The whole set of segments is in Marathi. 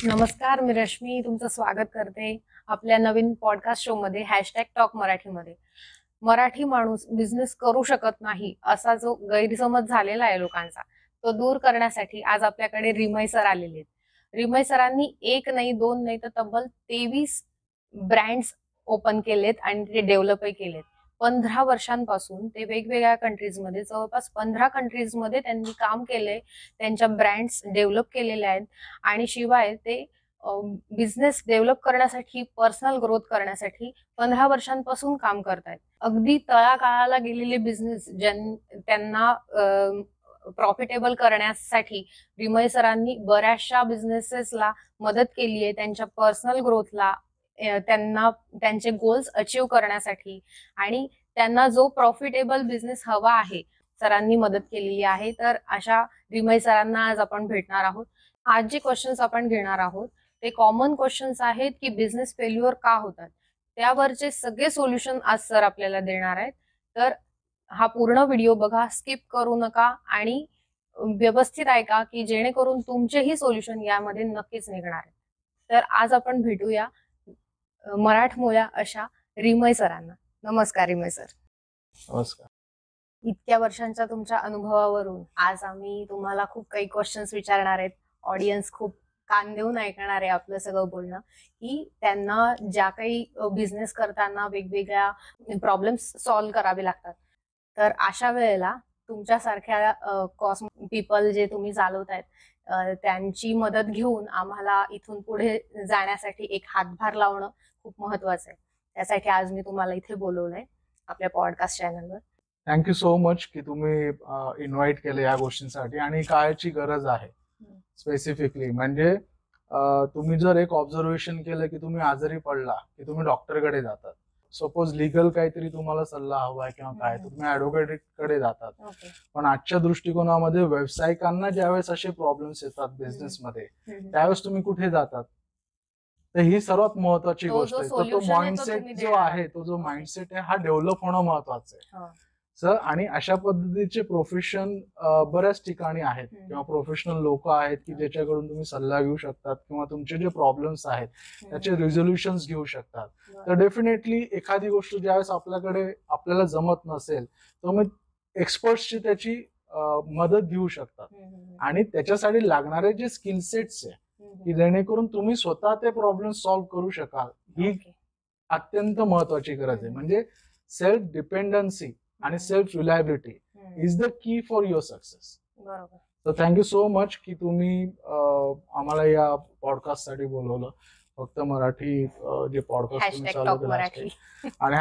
नमस्कार, मी रश्मी तुमचं स्वागत करते आपल्या नवीन पॉडकास्ट शो मध्ये #टॉक मराठीमध्ये. मराठी माणूस बिझनेस करू शकत नाही असा जो गैरसमज झालेला आहे लोकांचा, तो दूर करण्यासाठी आज आपल्याकडे रिमय सर आलेले आहेत. रिमय सरांनी एक नाही, दोन नाही, तर तब्बल 23 ब्रँड्स ओपन केलेत आणि ते डेव्हलपही केलेत. 15 वर्षांपासून ते वेगवेगळ्या कंट्रीजमध्ये, जवळपास 15 कंट्रीजमध्ये त्यांनी काम केलंय. त्यांच्या ब्रँड्स डेव्हलप केलेल्या आहेत आणि शिवाय ते बिझनेस डेव्हलप करण्यासाठी, पर्सनल ग्रोथ करण्यासाठी 15 वर्षांपासून काम करतायत. अगदी तळागाळाला गेलेले बिझनेस त्यांना प्रॉफिटेबल करण्यासाठी रिमय सरांनी बऱ्याचशा बिझनेसेसला मदत केली आहे. त्यांच्या पर्सनल ग्रोथला, त्यांना त्यांचे गोल्स अचीव करण्यासाठी आणि त्यांना जो प्रॉफिटेबल बिझनेस हवा आहे, सरांनी मदत केलेली आहे. तर अशा रिमय सरांना आज आपण भेटणार आहोत. आज जे क्वेश्चन्स आपण घेणार आहोत ते कॉमन क्वेश्चन्स आहेत की बिझनेस फेल्युअर का होतात, त्यावरचे सगळे सोल्युशन आज सर आपल्याला देणार आहेत. तर हा पूर्ण व्हिडिओ बघा, स्किप करू नका आणि व्यवस्थित ऐका की जेणेकरून तुमचेही सोल्युशन यामध्ये नक्कीच निघणार आहे. तर आज आपण भेटूया मराठमोळ्या अशा रिमय सरांना. नमस्कार रिमय सर. नमस्कार. इतक्या वर्षांच्या तुमच्या अनुभवावरून आज आम्ही तुम्हाला खूप काही क्वेश्चन्स विचारणार आहेत. ऑडियन्स खूप कान देऊन ऐकणार आहे आपलं सगळं बोलणं, की त्यांना ज्या काही बिझनेस करताना वेगवेगळ्या प्रॉब्लेम्स सॉल्व्ह करावे लागतात. तर अशा वेळेला तुमच्यासारख्या कॉस्ट पीपल जे तुम्ही चालवतायत, त्यांची मदत घेऊन आम्हाला इथून पुढे जाण्यासाठी एक हातभार लावणं खूप महत्वाचं आहे. त्यासाठी आज मी तुम्हाला इथे बोलवलंय आपल्या पॉडकास्ट चॅनलवर. थँक्यू सो मच की तुम्ही इन्व्हाइट केलं या गोष्टींसाठी. आणि काळाची गरज आहे स्पेसिफिकली. म्हणजे तुम्ही जर एक ऑब्झर्वेशन केलं की तुम्ही आजारी पडला की तुम्ही डॉक्टरकडे जातात. सपोज लिगल काहीतरी तुम्हाला सल्ला हवाय किंवा काय, तुम्ही ऍडव्होकेट कडे जातात. पण आजच्या दृष्टिकोनामध्ये व्यावसायिकांना ज्यावेळेस असे प्रॉब्लेम्स येतात बिझनेसमध्ये, त्यावेळेस तुम्ही कुठे जातात? तर ही सर्वात महत्वाची गोष्ट आहे. तर तो माइंडसेट जो आहे, तो जो माइंडसेट आहे हा डेव्हलप होणं महत्वाचं आहे सर. आणि अशा पद्धतीचे प्रोफेशन बऱ्याच ठिकाणी आहेत किंवा प्रोफेशनल लोक आहेत की ज्याच्याकडून तुम्ही सल्ला घेऊ शकतात किंवा तुमचे जे प्रॉब्लेम्स आहेत त्याचे रिझोल्युशन्स घेऊ शकतात. तर डेफिनेटली एखादी गोष्ट ज्यावेळेस आपल्याला जमत नसेल तर मग एक्सपर्ट्सची त्याची मदत घेऊ शकतात. आणि त्याच्यासाठी लागणारे जे स्किल सेट्स आहे की जेणेकरून तुम्ही स्वतः ते प्रॉब्लेम सॉल्व्ह करू शकाल, ही अत्यंत महत्वाची गरज आहे. म्हणजे सेल्फ डिपेंडन्सी आणि सेल्फ रिलायबिलिटी इज द की फॉर युअर सक्सेस. बरोबर. तर थँक्यू सो मच की तुम्ही आम्हाला या पॉडकास्ट साठी बोलवलं. फक्त मराठी जे पॉडकास्ट तुम्ही चालू केलं आणि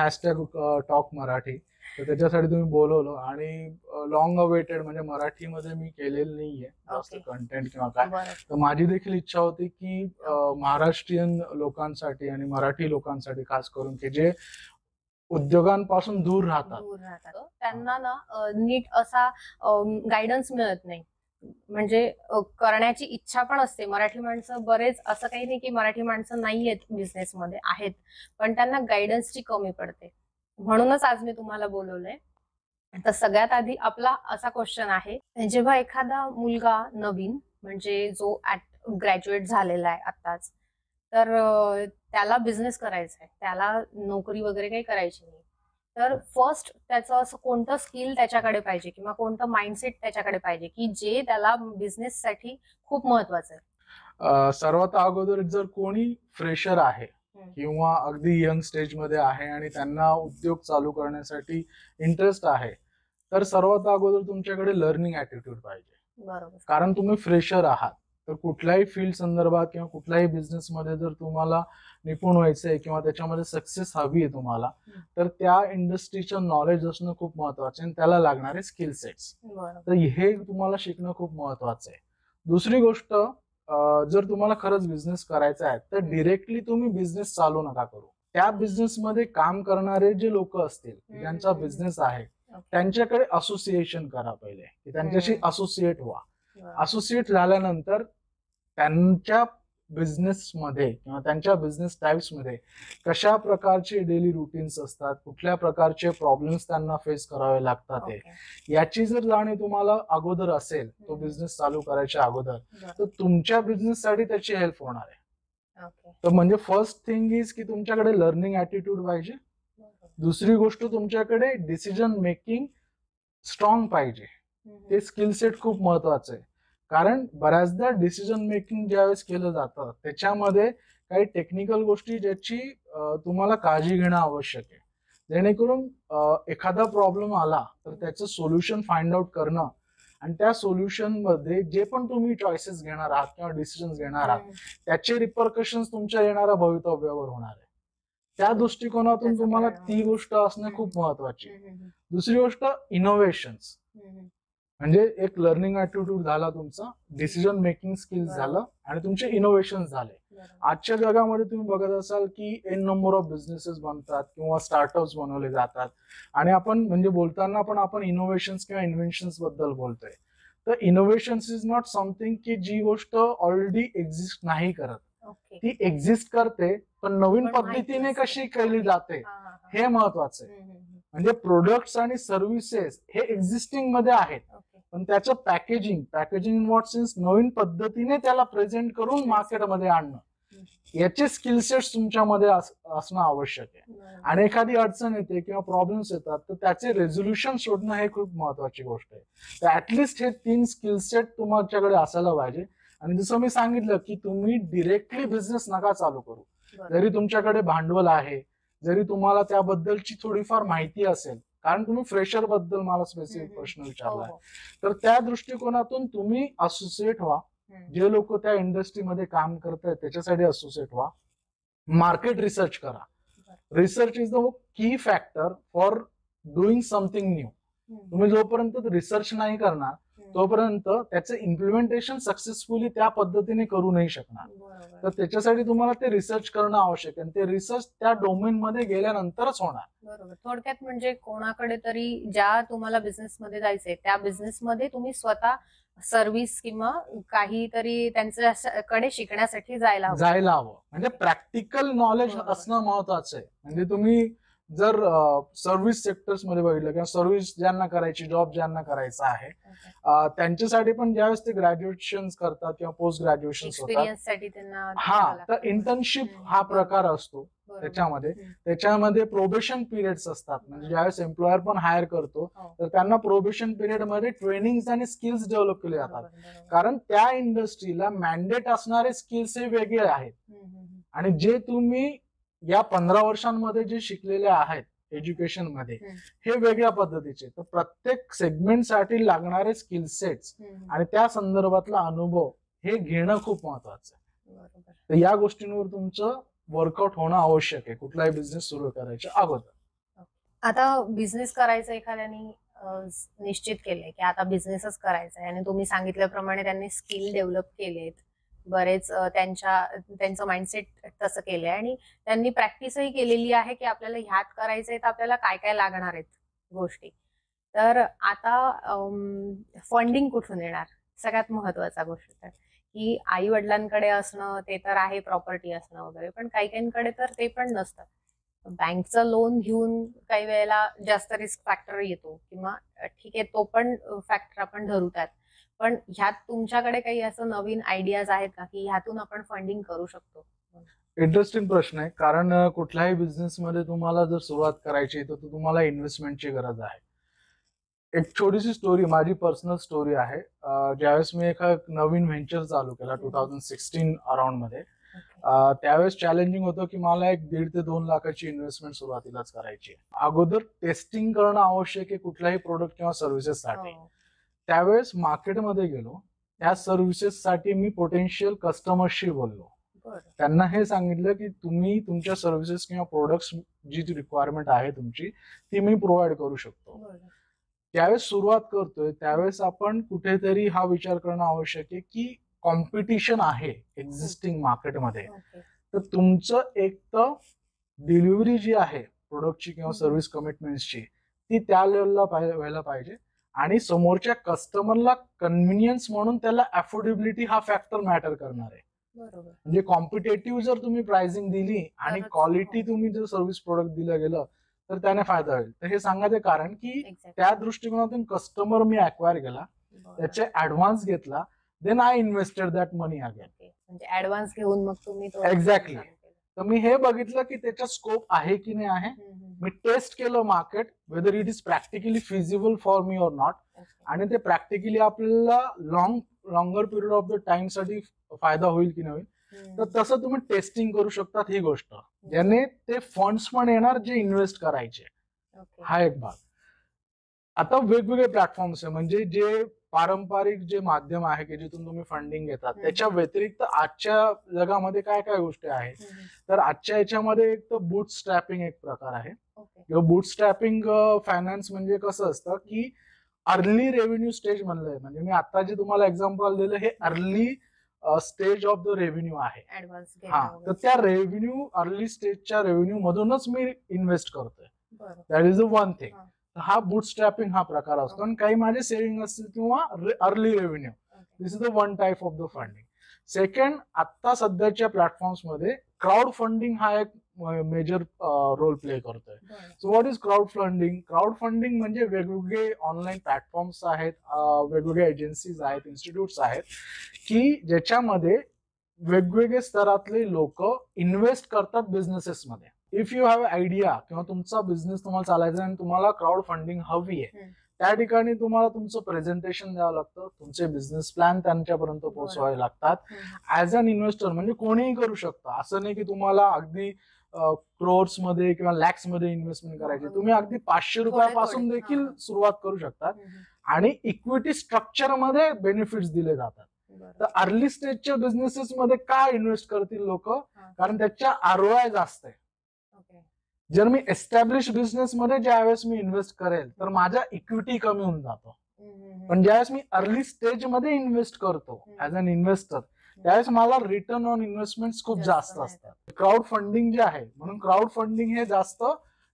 #टॉक मराठी, तर त्याच्यासाठी तुम्ही बोलवलं. आणि लॉंग अवेटेड, म्हणजे मराठीमध्ये मी केलेलं नाहीये जास्त कंटेंट किंवा काय. तर माझी देखील इच्छा होती की महाराष्ट्रीयन लोकांसाठी आणि मराठी लोकांसाठी खास करून, की जे उद्योगांपासून दूर राहतात, त्यांना ना नीट असा गायडन्स मिळत नाही. म्हणजे करण्याची इच्छा पण असते. मराठी माणसं बरेच, असं काही नाही की मराठी माणसं नाही आहेत बिझनेसमध्ये, आहेत, पण त्यांना गायडन्सची कमी पडते. म्हणूनच आज मी तुम्हाला बोलवलंय. तर सगळ्यात आधी आपला असा क्वेश्चन आहे, जेव्हा एखादा मुलगा नवीन, म्हणजे जो ग्रॅज्युएट झालेला आहे आत्ताच, तर त्याला बिझनेस करायचा आहे, त्याला नोकरी वगैरे काही करायची नाही, तर फर्स्ट त्याचं असं कोणतं स्किल त्याच्याकडे पाहिजे किंवा कोणतं माइंडसेट त्याच्याकडे पाहिजे की जे त्याला बिझनेस साठी खूप महत्वाचं आहे? सर्वात अगोदर जर कोणी फ्रेशर आहे किंवा अगदी यंग स्टेज मध्ये आहे आणि त्यांना उद्योग चालू करण्यासाठी इंटरेस्ट आहे, तर सर्वात अगोदर तुमच्याकडे लर्निंग ऍटिट्यूड पाहिजे. बरोबर. कारण तुम्ही फ्रेशर आहात, तर कुठल्याही फील्ड संदर्भात किंवा कुठल्याही बिझनेस मध्ये जर तुम्हाला निपुण व्हायचंय किंवा त्याच्यामध्ये सक्सेस हवी आहे तुम्हाला, तर त्या इंडस्ट्रीचं नॉलेज असणं खूप महत्वाचं आहे. त्याला लागणारे स्किल सेट्स, तर हे तुम्हाला शिकणं खूप महत्वाचं आहे. दुसरी गोष्ट, जर तुम्हाला खरंच बिझनेस करायचा आहे तर डिरेक्टली तुम्ही बिझनेस चालू नका करू. त्या बिझनेस मध्ये काम करणारे जे लोक असतील, ज्यांचा बिझनेस आहे, त्यांच्याकडे असोसिएशन करा पहिले, की त्यांच्याशी असोसिएट व्हा. असोसिएट झाल्यानंतर त्यांच्या बिझनेसमध्ये किंवा त्यांच्या बिझनेस टाइप्समध्ये कशा प्रकारचे डेली रुटीन्स असतात, कुठल्या प्रकारचे प्रॉब्लेम्स त्यांना फेस करावे लागतात याची जर जाणीव तुम्हाला अगोदर असेल, तो बिझनेस चालू करायच्या अगोदर, तर तुमच्या बिझनेससाठी त्याची हेल्प होणार आहे. तर म्हणजे फर्स्ट थिंग इज की तुमच्याकडे लर्निंग ऍटिट्यूड पाहिजे. दुसरी गोष्ट तुमच्याकडे डिसिजन मेकिंग स्ट्रॉंग पाहिजे. ते स्किल सेट खूप महत्वाचं आहे. कारण बऱ्याचदा डिसिजन मेकिंग ज्यावेळेस केलं जातं त्याच्यामध्ये काही टेक्निकल गोष्टी ज्याची तुम्हाला काळजी घेणं आवश्यक आहे, जेणेकरून एखादा प्रॉब्लेम आला तर त्याचं सोल्युशन फाइंड आउट करणं आणि त्या सोल्युशन मध्ये जे पण तुम्ही चॉईसेस घेणार आहात किंवा डिसिजन घेणार आहात त्याचे रिपरकशन्स तुमच्या येणाऱ्या भवितव्यावर होणार आहे. त्या दृष्टिकोनातून तुम्हाला ती गोष्ट असणं खूप महत्वाची आहे. दुसरी गोष्ट इनोव्हेशन्स, म्हणजे एक लर्निंग ऍटिट्यूड झाला तुमचा, डिसिजन मेकिंग स्किल्स झालं आणि तुमचे इनोव्हेशन झाले. आजच्या जगामध्ये तुम्ही बघत असाल की एन नंबर ऑफ बिझनेसेस बनतात किंवा स्टार्टअप्स बनवले जातात आणि आपण म्हणजे बोलताना पण आपण इनोव्हेशन्स किंवा इन्व्हेन्शन्स बद्दल बोलतोय. तर इनोव्हेशन्स इज नॉट समथिंग की जी गोष्ट ऑलरेडी एक्झिस्ट नाही करत, ती एक्झिस्ट करते पण नवीन पद्धतीने कशी केली जाते हे महत्वाचं आहे. म्हणजे प्रोडक्ट्स आणि सर्व्हिसेस हे एक्झिस्टिंग मध्ये आहेत, पण त्याचं पॅकेजिंग इन व्हॉट सेन्स नवीन पद्धतीने त्याला प्रेझेंट करून मार्केटमध्ये आणणं, याचे स्किल सेट्स तुमच्यामध्ये असणं आवश्यक आहे. आणि एखादी अडचण येते किंवा प्रॉब्लेम्स येतात तर त्याचे रेझोल्युशन शोधणं हे खूप महत्वाची गोष्ट आहे. तर ऍटलिस्ट हे 3 स्किल सेट तुमच्याकडे असायला पाहिजे. आणि जसं मी सांगितलं की तुम्ही डिरेक्टली बिझनेस नका चालू करू. जरी तुमच्याकडे भांडवल आहे, जरी तुम्हाला त्याबद्दलची थोडीफार माहिती असेल, कारण तुम्ही फ्रेशर बद्दल मला स्पेसिफिक प्रश्न विचारलाय, तर त्या दृष्टिकोनातून तुम्ही असोसिएट व्हा. जे लोक त्या इंडस्ट्रीमध्ये काम करतात त्याच्यासाठी असोसिएट व्हा. मार्केट रिसर्च करा. रिसर्च इज द की factor for doing something new. तुम्ही जोपर्यंत रिसर्च नाही करणार तोपर्यंत त्याचं इम्प्लिमेंटेशन सक्सेसफुली त्या पद्धतीने करू नाही शकणार. तर त्याच्यासाठी तुम्हाला ते रिसर्च करणं आवश्यक आहे. ते रिसर्च त्या डोमेन मध्ये गेल्यानंतरच होणार. बरोबर. थोडक्यात म्हणजे कोणाकडे तरी ज्या तुम्हाला बिझनेस मध्ये जायचंय त्या बिझनेस मध्ये तुम्ही स्वतः सर्व्हिस किंवा काहीतरी त्यांच्याकडे शिकण्यासाठी जायला हवं. म्हणजे प्रॅक्टिकल नॉलेज असणं महत्वाचं आहे. म्हणजे तुम्ही जर सर्व्हिस सेक्टर्स मध्ये बघितलं किंवा सर्व्हिस ज्यांना करायची, जॉब ज्यांना करायचा आहे, त्यांच्यासाठी पण ज्यावेळेस ते ग्रॅज्युएशन करतात किंवा पोस्ट ग्रॅज्युएशन होतात, तर इंटर्नशिप हा प्रकार असतो. त्याच्यामध्ये प्रोबेशन पिरियड्स असतात. म्हणजे ज्यावेळेस एम्प्लॉयर पण हायर करतो तर त्यांना प्रोबेशन पिरियड मध्ये ट्रेनिंग आणि स्किल्स डेव्हलप केले जातात. कारण त्या इंडस्ट्रीला मॅन्डेट असणारे स्किल्स हे वेगळे आहेत आणि जे तुम्ही या 15 वर्षांमध्ये जे शिकलेले आहेत एज्युकेशन मध्ये हे वेगळ्या पद्धतीचे. तर प्रत्येक सेगमेंटसाठी लागणारे स्किल सेट्स आणि त्या संदर्भातला अनुभव हे घेणं खूप महत्वाचं आहे. तर या गोष्टींवर तुमचं वर्कआउट होणं आवश्यक आहे कुठलाही बिझनेस सुरू करायच्या अगोदर. आता बिझनेस करायचं एखाद्याने निश्चित केलंय की आता बिझनेसच करायचा आहे आणि तुम्ही सांगितल्याप्रमाणे त्यांनी स्किल डेव्हलप केलेत, बरेच त्यांचं माइंडसेट तसं केलंय आणि त्यांनी प्रॅक्टिसही केलेली आहे की आपल्याला ह्यात करायचंय तर आपल्याला काय काय लागणार आहेत गोष्टी. तर आता फंडिंग कुठून येणार, सगळ्यात महत्वाचा गोष्ट तर की आई वडिलांकडे असणं ते तर आहे, प्रॉपर्टी असणं वगैरे, पण काही काहींकडे तर ते पण नसतं. बँकचं लोन घेऊन काही वेळेला जास्त रिस्क फॅक्टर येतो किंवा ठीक आहे तो पण फॅक्टर आपण धरूतात. पण ह्यात तुमच्याकडे काही असं नवीन आयडियाज आहेत का की ह्यातून आपण फंडिंग करू शकतो? इंटरेस्टिंग प्रश्न आहे. कारण कुठल्याही बिझनेस मध्ये तुम्हाला जर सुरुवात करायची तर तुम्हाला इन्व्हेस्टमेंटची गरज आहे. एक छोटीशी स्टोरी, माझी पर्सनल स्टोरी आहे. ज्यावेळेस मी एका नवीन व्हेंचर चालू केला 2016 अराउंड मध्ये, त्यावेळेस चॅलेंजिंग होतं की मला एक 1.5 ते 2 लाखाची इन्व्हेस्टमेंट सुरुवातीलाच करायची. अगोदर टेस्टिंग करणं आवश्यक आहे कुठल्याही प्रोडक्ट किंवा सर्व्हिसेससाठी. त्यावेळेस मार्केटमध्ये गेलो, त्या सर्व्हिसेससाठी मी पोटेन्शियल कस्टमर्सशी बोललो. त्यांना हे सांगितलं की तुम्ही तुमच्या सर्व्हिसेस किंवा प्रोडक्ट्स जी रिक्वायरमेंट आहे तुमची ती मी प्रोव्हाइड करू शकतो. त्यावेळेस सुरुवात करतोय त्यावेळेस आपण कुठेतरी हा विचार करणं आवश्यक आहे की कॉम्पिटिशन आहे एक्झिस्टिंग मार्केटमध्ये. तर तुमचं एक तर डिलिव्हरी जी आहे प्रोडक्टची किंवा सर्व्हिस कमिटमेंटची ती त्या लेवलला व्हायला पाहिजे आणि समोरच्या कस्टमरला कन्व्हिनियन्स म्हणून त्याला अफोर्डेबिलिटी हा फॅक्टर मॅटर करणार आहे. बरोबर. म्हणजे कॉम्पिटेटिव्ह जर तुम्ही प्राइसिंग दिली आणि तरच क्वालिटी हो. तुम्ही जर सर्व्हिस प्रोडक्ट दिलं गेलं तर त्याने फायदा होईल. तर हे सांगायचं कारण की एक्झॅक्ट. त्या दृष्टिकोनातून कस्टमर मी अक्वायर केला, बरं. त्याचे ऍडव्हान्स घेतला, then I invested that money again. Okay. म्हणजे ऍडव्हान्स घेऊन मग तुम्ही तो Exactly. चालू केलं. तर मी हे बघितलं की त्याचा स्कोप आहे की नाही आहे. मी टेस्ट केलं market whether it is practically feasible for me और नॉट, ओके. आणि ते प्रॅक्टिकली आपल्याला longer period of the time साठी फायदा होईल की नाही होईल. तर तसं तुम्ही टेस्टिंग करू शकतात ही गोष्ट, ज्याने ते फंड्स पण येणार जे इन्व्हेस्ट करायचे. ओके. हा एक भाग. आता वेगवेगळे प्लॅटफॉर्म्स आहे, म्हणजे जे पारंपरिक जे माध्यम आहे की जिथून तुम्ही फंडिंग घेतात, त्याच्या व्यतिरिक्त आजच्या जगामध्ये काय काय गोष्टी आहेत. तर आजच्या याच्यामध्ये एक तर बूट स्ट्रॅपिंग एक प्रकार आहे. ओके. किंवा बूट स्ट्रॅपिंग फायनान्स म्हणजे कसं असतं की अर्ली रेव्हेन्यू स्टेज म्हणलंय, म्हणजे मी आता जे तुम्हाला एक्झाम्पल दिलं हे early stage of the revenue आहे. ऍडव्हान्स हा, तर त्या रेव्हेन्यू अर्ली स्टेजच्या रेव्हेन्यू मधूनच मी इन्व्हेस्ट करतोय. बरं. That is a one thing. हा. हा बूट स्ट्रॅपिंग हा प्रकार असतो. आणि काही माझे सेव्हिंग असतील किंवा early revenue, okay. This is the one type of the funding. Second, आता सध्याच्या प्लॅटफॉर्म्स मध्ये क्राऊड फंडिंग हा एक मेजर रोल प्ले करतोय. बरं. So what is crowd funding? Crowd funding म्हणजे वेगवेगळे ऑनलाईन प्लॅटफॉर्म्स आहेत, वेगवेगळे एजन्सीज आहेत, इन्स्टिट्यूट्स आहेत, की ज्याच्यामध्ये वेगवेगळे स्तरातले लोक इन्व्हेस्ट करतात बिझनेसेस मध्ये. इफ यू हॅव आयडिया किंवा तुमचा बिझनेस तुम्हाला चालायचा आणि तुम्हाला क्राऊड फंडिंग हवी आहे, त्या ठिकाणी तुम्हाला तुमचं प्रेझेंटेशन द्यावं लागतं, तुमचे बिझनेस प्लॅन त्यांच्यापर्यंत पोहोचवावे लागतात. ऍज अन इन्व्हेस्टर म्हणजे कोणीही करू शकता, असं नाही की तुम्हाला अगदी क्रोर्स मध्ये किंवा लॅक्स मध्ये इन्व्हेस्टमेंट करायची. तुम्ही अगदी 500 रुपयापासून देखील सुरुवात करू शकता आणि इक्विटी स्ट्रक्चर मध्ये बेनिफिट्स दिले जातात. तर अर्ली स्टेजच्या बिझनेसेस मध्ये का इन्व्हेस्ट करतील लोक? कारण त्याच्या ROI जास्त आहे. जर मी एस्टॅब्लिश बिझनेस मध्ये ज्यावेळेस मी इन्व्हेस्ट करेल तर माझा इक्विटी कमी होऊन जातो. पण ज्यावेळेस मी अर्ली स्टेज मध्ये इन्व्हेस्ट करतो ऍज अन इन्व्हेस्टर, त्यावेळेस मला रिटर्न ऑन इन्व्हेस्टमेंट खूप जास्त असतात. क्राऊड फंडिंग जे आहे, म्हणून क्राऊड फंडिंग हे जास्त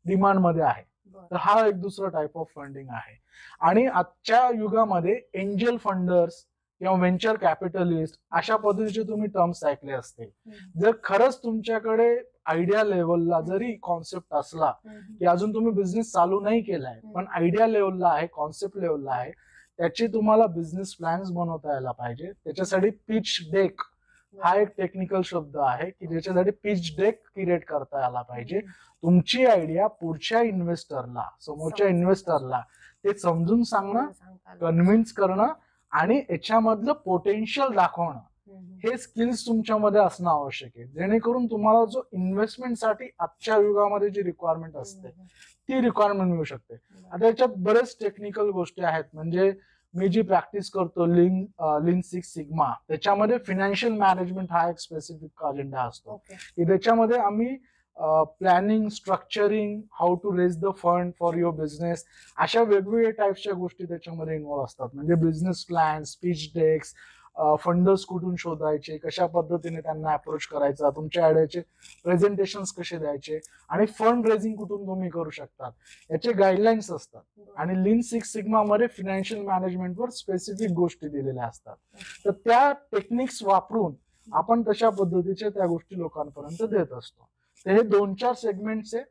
डिमांड मध्ये आहे. तर हा एक दुसरा टाइप ऑफ फंडिंग आहे. आणि आजच्या युगामध्ये एंजल फंडर्स किंवा व्हेंचर कॅपिटलिस्ट अशा पद्धतीचे तुम्ही टर्म्स ऐकले असतील. जर खरंच तुमच्याकडे आयडिया लेवलला जरी कॉन्सेप्ट असला की अजून तुम्ही बिझनेस चालू नाही केलाय, पण आयडिया लेवलला आहे, कॉन्सेप्ट लेवलला आहे, त्याची तुम्हाला बिझनेस प्लॅन्स बनवता यायला पाहिजे. त्याच्यासाठी पिच डेक हा एक टेक्निकल शब्द आहे की ज्याच्यासाठी पिच डेक क्रिएट करता यायला पाहिजे. तुमची आयडिया पुढच्या इन्व्हेस्टरला, समोरच्या इन्व्हेस्टरला ते समजून सांगणं, कन्व्हिन्स करणं आणि याच्यामधलं पोटेन्शियल दाखवणं, हे स्किल्स तुमच्यामध्ये असणं आवश्यक आहे. जेणेकरून तुम्हाला जो इन्व्हेस्टमेंटसाठी आजच्या युगामध्ये जी रिक्वायरमेंट असते ती रिक्वायरमेंट मिळू शकते. आता याच्यात बरेच टेक्निकल गोष्टी आहेत. म्हणजे मी जी प्रॅक्टिस करतो लिन 6 सिग्मा, त्याच्यामध्ये फायनान्शियल मॅनेजमेंट हा एक स्पेसिफिक अजेंडा असतो की त्याच्यामध्ये आम्ही planning, structuring, how to raise the fund for your business, अशा वेगवेगळ्या टाईप्सच्या गोष्टी त्याच्यामध्ये इन्व्हॉल्व असतात. म्हणजे business plan, speech decks, funders कुठून शोधायचे, कशा पद्धतीने त्यांना अप्रोच करायचा, तुमच्या आयडियाचे प्रेझेंटेशन कसे द्यायचे आणि फंड रेझिंग कुठून तुम्ही करू शकतात, याचे गाईडलाईन्स असतात. आणि लिन 6 सिग्मा मध्ये फायनान्शियल मॅनेजमेंटवर स्पेसिफिक गोष्टी दिलेल्या असतात. तर त्या टेक्निक्स वापरून आपण तशा पद्धतीच्या त्या गोष्टी लोकांपर्यंत देत असतो. तर हे 2-4 सेगमेंट्स आहे.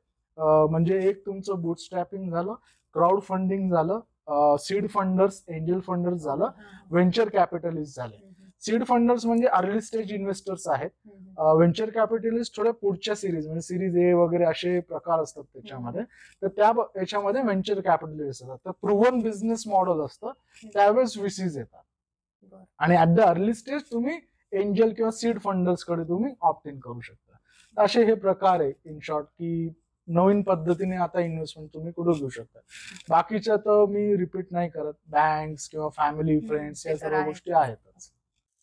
म्हणजे एक तुमचं बूट स्ट्रॅपिंग झालं, क्राऊड फंडिंग झालं, सीड फंडर्स, एंजल फंडर्स झालं, व्हेंचर कॅपिटलिस्ट झाले. सीड फंडर्स म्हणजे अर्ली स्टेज इन्व्हेस्टर्स आहेत. व्हेंचर कॅपिटलिस्ट थोड्या पुढच्या सिरीज, म्हणजे सिरीज ए वगैरे असे प्रकार असतात त्याच्यामध्ये. तर त्या याच्यामध्ये व्हेंचर कॅपिटलिस्ट असतात. तर प्रूव्हन बिझनेस मॉडेल असतं, त्यावेळेस VCs येतात. आणि ऍट द अर्ली स्टेज तुम्ही एंजल किंवा सीड फंडर्स कडे तुम्ही ऑप्ट इन करू शकता. असे हे प्रकार आहे इन शॉर्ट, की नवीन पद्धतीने आता इन्व्हेस्टमेंट तुम्ही कुठे घेऊ शकता. बाकीच्या तर मी रिपीट नाही करत. बँक्स किंवा फॅमिली, फ्रेंड्स या सर्व गोष्टी आहेतच.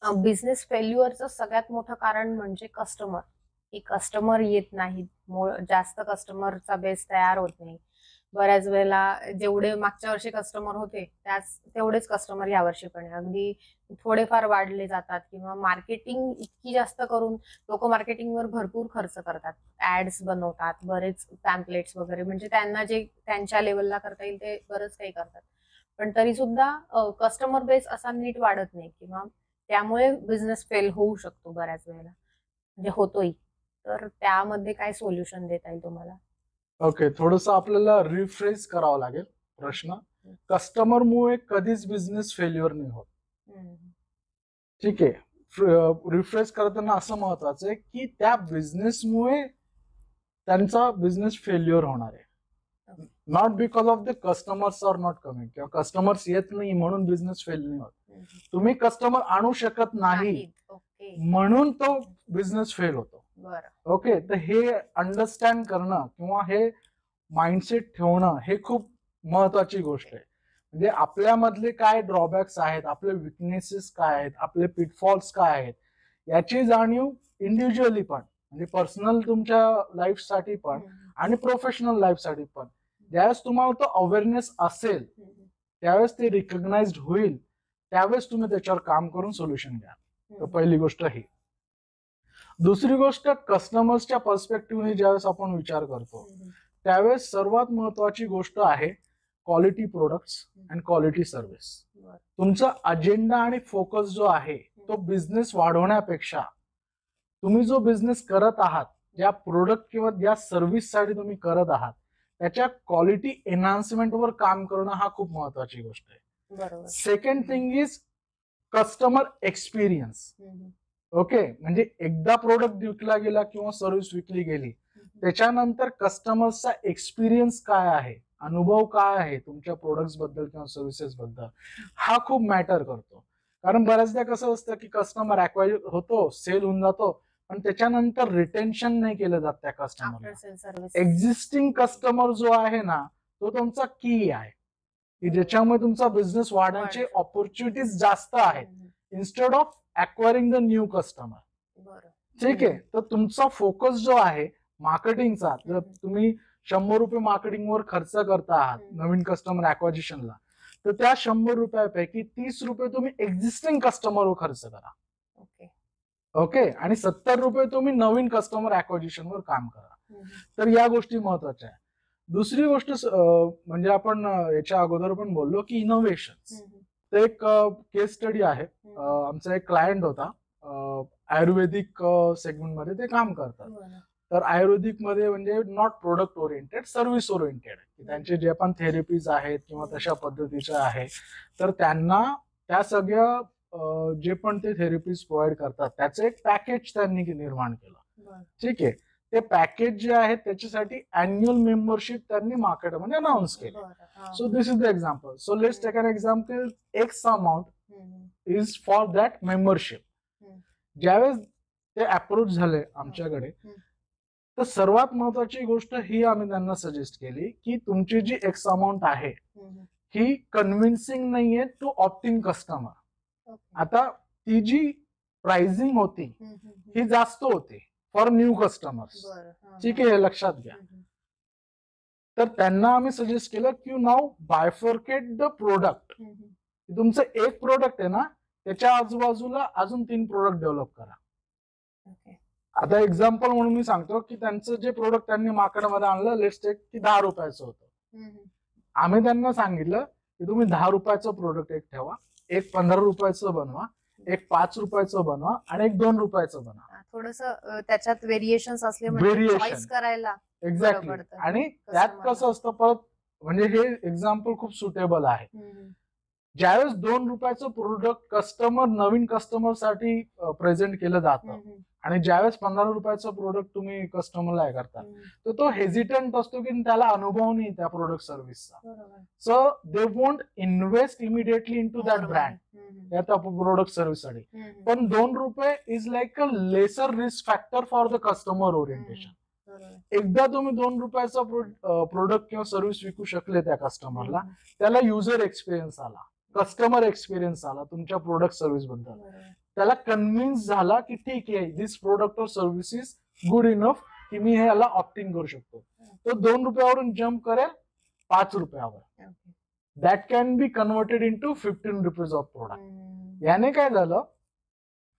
बिझनेस फेल्युअरचं सगळ्यात मोठं कारण म्हणजे कस्टमर. की कस्टमर येत नाहीत, जास्त कस्टमरचा बेस तयार होत नाही. बऱ्याच वेळेला जेवढे मागच्या वर्षी कस्टमर होते तेवढेच कस्टमर यावर्षी पण अगदी थोडेफार वाढले जातात. किंवा मार्केटिंग इतकी जास्त करून लोक मार्केटिंगवर भरपूर खर्च करतात, ऍड्स बनवतात, बरेच पॅम्पलेट्स वगैरे, म्हणजे त्यांना जे त्यांच्या लेवलला करता येईल ते बरंच काही करतात. पण तरी सुद्धा कस्टमर बेस असा नीट वाढत नाही. किंवा त्यामुळे बिझनेस फेल होऊ शकतो बऱ्याच वेळेला, म्हणजे होतोही. तर त्यामध्ये काय सोल्युशन देता येईल तुम्हाला? ओके, थोडस आपल्याला रिफ्रेश करावं लागेल प्रश्न. कस्टमरमुळे कधीच बिझनेस फेल्युअर नाही होत. ठीक आहे. रिफ्रेश करताना असं महत्वाचं आहे की त्या बिझनेसमुळे त्यांचा बिझनेस फेल्युअर होणार आहे. Not because of the customers are not coming, किंवा कस्टमर्स येत नाही म्हणून बिझनेस फेल नाही होत. तुम्ही कस्टमर आणू शकत नाही म्हणून तो बिझनेस फेल होतो. ओके, तर हे अंडरस्टँड करणं किंवा हे माइंडसेट ठेवणं हे खूप महत्वाची गोष्ट आहे. म्हणजे आपल्यामधले काय ड्रॉबॅक्स आहेत, आपले विकनेसेस काय आहेत, आपले पिटफॉल्स काय आहेत, याची जाणीव इंडिव्हिज्युअली पण, म्हणजे पर्सनल तुमच्या लाईफसाठी पण आणि प्रोफेशनल लाईफसाठी पण, ज्यावेळेस तुम्हाला तो अवेअरनेस असेल त्यावेळेस ते रिकग्नाइज्ड होईल, त्यावेळेस तुम्ही त्याच्यावर काम करून सोल्युशन घ्या. तर पहिली गोष्ट ही. दुसरी गोष्ट, कस्टमर्सच्या पर्स्पेक्टिव्हने ज्यावेळेस आपण विचार करतो त्यावेळेस सर्वात महत्वाची गोष्ट आहे quality products and quality service. तुमचा अजेंडा आणि फोकस जो आहे तो बिझनेस वाढवण्यापेक्षा तुम्ही जो बिझनेस करत आहात, ज्या प्रोडक्ट किंवा ज्या सर्व्हिससाठी तुम्ही करत आहात, त्याच्या क्वालिटी एनहान्समेंटवर काम करणं हा खूप महत्वाची गोष्ट आहे. Second thing is customer experience. Okay, म्हणजे एकदा प्रोडक्ट विकला गेला किंवा सर्व्हिस विकली गेली त्याच्यानंतर कस्टमर्सचा एक्सपिरियन्स काय आहे, अनुभव काय आहे तुमच्या प्रोडक्ट्स बद्दल किंवा सर्व्हिसेस बद्दल, हा खूप मॅटर करतो. कारण बऱ्याचदा कसं असतं की कस्टमर अक्वायर होतो, सेल होऊन जातो, पण त्याच्यानंतर रिटेन्शन नाही केलं जात त्या कस्टमरला. एक्झिस्टिंग कस्टमर जो आहे ना तो तुमचा की आहे की ज्याच्यामुळे तुमचा बिझनेस वाढण्याचे ऑपॉर्च्युनिटीज जास्त आहेत, instead of acquiring the new customer. ठीक आहे, तर तुमचा फोकस जो आहे मार्केटिंगचा, जर तुम्ही 100 रुपये मार्केटिंगवर खर्च करता आहात नवीन कस्टमर अक्वाजिशनला, तर त्या 100 रुपयापैकी 30 रुपये तुम्ही एक्झिस्टिंग कस्टमरवर खर्च करा. ओके, आणि 70 रुपये तुम्ही नवीन कस्टमर अक्वाजिशनवर काम करा. तर या गोष्टी महत्वाच्या आहे. दुसरी गोष्ट म्हणजे आपण याच्या अगोदर पण बोललो की इनोव्हेशन. तर एक केस स्टडी आहे. आमचा एक क्लायंट होता, आयुर्वेदिक सेगमेंटमध्ये ते काम करतात. तर आयुर्वेदिक मध्ये म्हणजे not product oriented, service oriented. त्यांचे जे पण थेरपीज आहेत किंवा तशा पद्धतीच्या आहे, तर त्यांना त्या सगळ्या जे पण ते थेरपीज प्रोव्हाइड करतात त्याचं एक पॅकेज त्यांनी निर्माण केलं. ठीक आहे, ते पॅकेज जे आहे त्याच्यासाठी अॅन्युअल मेंबरशिप त्यांनी मार्केटमध्ये अनाऊन्स केली. So this is the example. So let's take an example, X amount is for that membership. ज्यावेळेस ते अप्रोच झाले आमच्याकडे, तर सर्वात महत्वाची गोष्ट ही आम्ही त्यांना सजेस्ट केली की तुमची जी एक्स अमाऊंट आहे ही कन्व्हिन्सिंग नाहीये टू ऑप्टिंग कस्टमर. आता ती जी प्राइसिंग होती ही जास्त होती फॉर न्यू कस्टमर्स. ठीक आहे, हे लक्षात घ्या. तर त्यांना आम्ही सजेस्ट केलं की नाव बायफर्केट द प्रोडक्ट. तुमचं एक प्रोडक्ट आहे ना, त्याच्या आजूबाजूला अजून 3 प्रोडक्ट डेव्हलप करा. आता एक्झाम्पल म्हणून मी सांगतो की त्यांचं जे प्रोडक्ट त्यांनी मार्केटमध्ये आणलं, लेट्स टेक की 10 रुपयाचं होतं. आम्ही त्यांना सांगितलं की तुम्ही 10 रुपयाचं प्रोडक्ट एक ठेवा, एक 15 रुपयाचं बनवा, एक 5 रुपयाचं बनवा आणि एक 2 रुपयाचं बनवा. थोडस त्याच्यात व्हेरिएशन्स असले चॉईस करायला. एक्झॅक्टली. आणि त्यात कसं असतं परत, म्हणजे हे एक्झाम्पल खूप सुटेबल आहे. ज्यावेळेस 2 रुपयाचं प्रोडक्ट कस्टमर नवीन कस्टमरसाठी प्रेझेंट केलं जातं आणि ज्यावेळेस 15 रुपयाचं प्रोडक्ट तुम्ही कस्टमरला करता, तर तो हेजिटंट असतो की त्याला अनुभव नाही त्या प्रोडक्ट सर्व्हिसचा. So they won't invest immediately in to that brand, त्या प्रोडक्ट सर्व्हिससाठी. पण 2 रुपये is like a lesser risk factor for the customer orientation. एकदा तुम्ही 2 रुपयाचा प्रोडक्ट किंवा सर्व्हिस विकू शकले त्या कस्टमरला, त्याला युजर एक्सपिरियन्स आला, कस्टमर एक्सपिरियन्स आला तुमच्या प्रोडक्ट सर्व्हिस बद्दल, त्याला कन्व्हिन्स झाला की ठीक आहे, दिस प्रोडक्ट और सर्व्हिस इज गुड इनफ की मी हे याला ऑप्टिंग करू शकतो. तो 2 रुपयावरून जम्प करेल 5 रुपयावर. That can be converted into 15 rupees of product. याने काय झालं,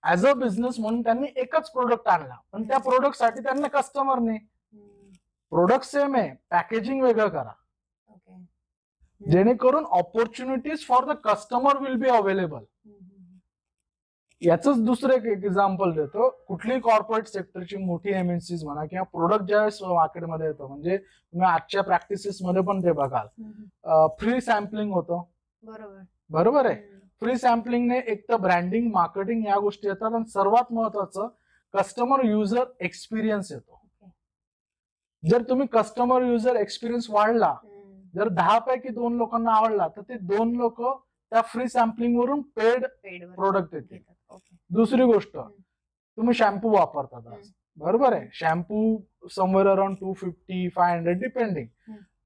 ऍज अ बिझनेस म्हणून त्यांनी एकच प्रोडक्ट आणला, पण त्या प्रोडक्टसाठी त्यांना कस्टमर नाही. प्रोडक्ट सेम आहे, पॅकेजिंग वेगळं करा, जेणेकरून opportunities for the customer will be available. याच दुसरं एक एक्झाम्पल देतो. कुठलीही कॉर्पोरेट सेक्टरची मोठी एमएनसीज म्हणा किंवा प्रोडक्ट ज्यावेळेस मार्केटमध्ये येतो, म्हणजे तुम्ही आजच्या प्रॅक्टिसेस मध्ये पण ते बघाल, फ्री सॅम्पलिंग होतं. बरोबर आहे. फ्री सॅम्पलिंगने एक तर ब्रँडिंग, मार्केटिंग या गोष्टी येतात, आणि सर्वात महत्वाचं कस्टमर युजर एक्सपिरियन्स येतो. जर तुम्ही कस्टमर युजर एक्सपिरियन्स वाढला, जर 10 पैकी 2 लोकांना आवडला, तर ते 2 लोक त्या फ्री सॅम्पलिंग वरून पेड प्रोडक्ट येतील. दुसरी गोष्ट, तुम्ही शॅम्पू वापरतात आज, बरोबर आहे. शॅम्पू समवेअर अराउंड 250-500 डिपेंडिंग,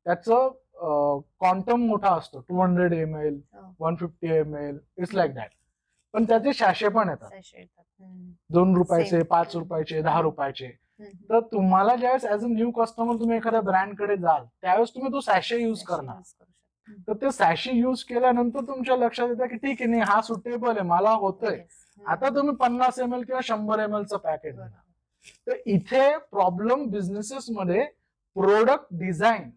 त्याचं क्वांटम मोठा असतो, 200 ml, 150 ml, it's like that. पण त्याचे सॅशे पण येतात, 2 रुपयाचे, 5 रुपयाचे, 10 रुपयाचे. तर तुम्हाला ज्यावेळेस ऍज अ न्यू कस्टमर तुम्ही एखाद्या ब्रँडकडे जाल, त्यावेळेस तुम्ही तो सॅशे युज करणार. तर ते सॅशे युज केल्यानंतर तुमच्या लक्षात येतं की ठीक आहे, नाही हा सुटेबल आहे, मला होतोय. आता तुम्ही 50 ml किंवा 100 ml चं पॅकेट देणार. तर इथे प्रॉब्लेम बिझनेसेस मध्ये प्रोडक्ट डिझाईन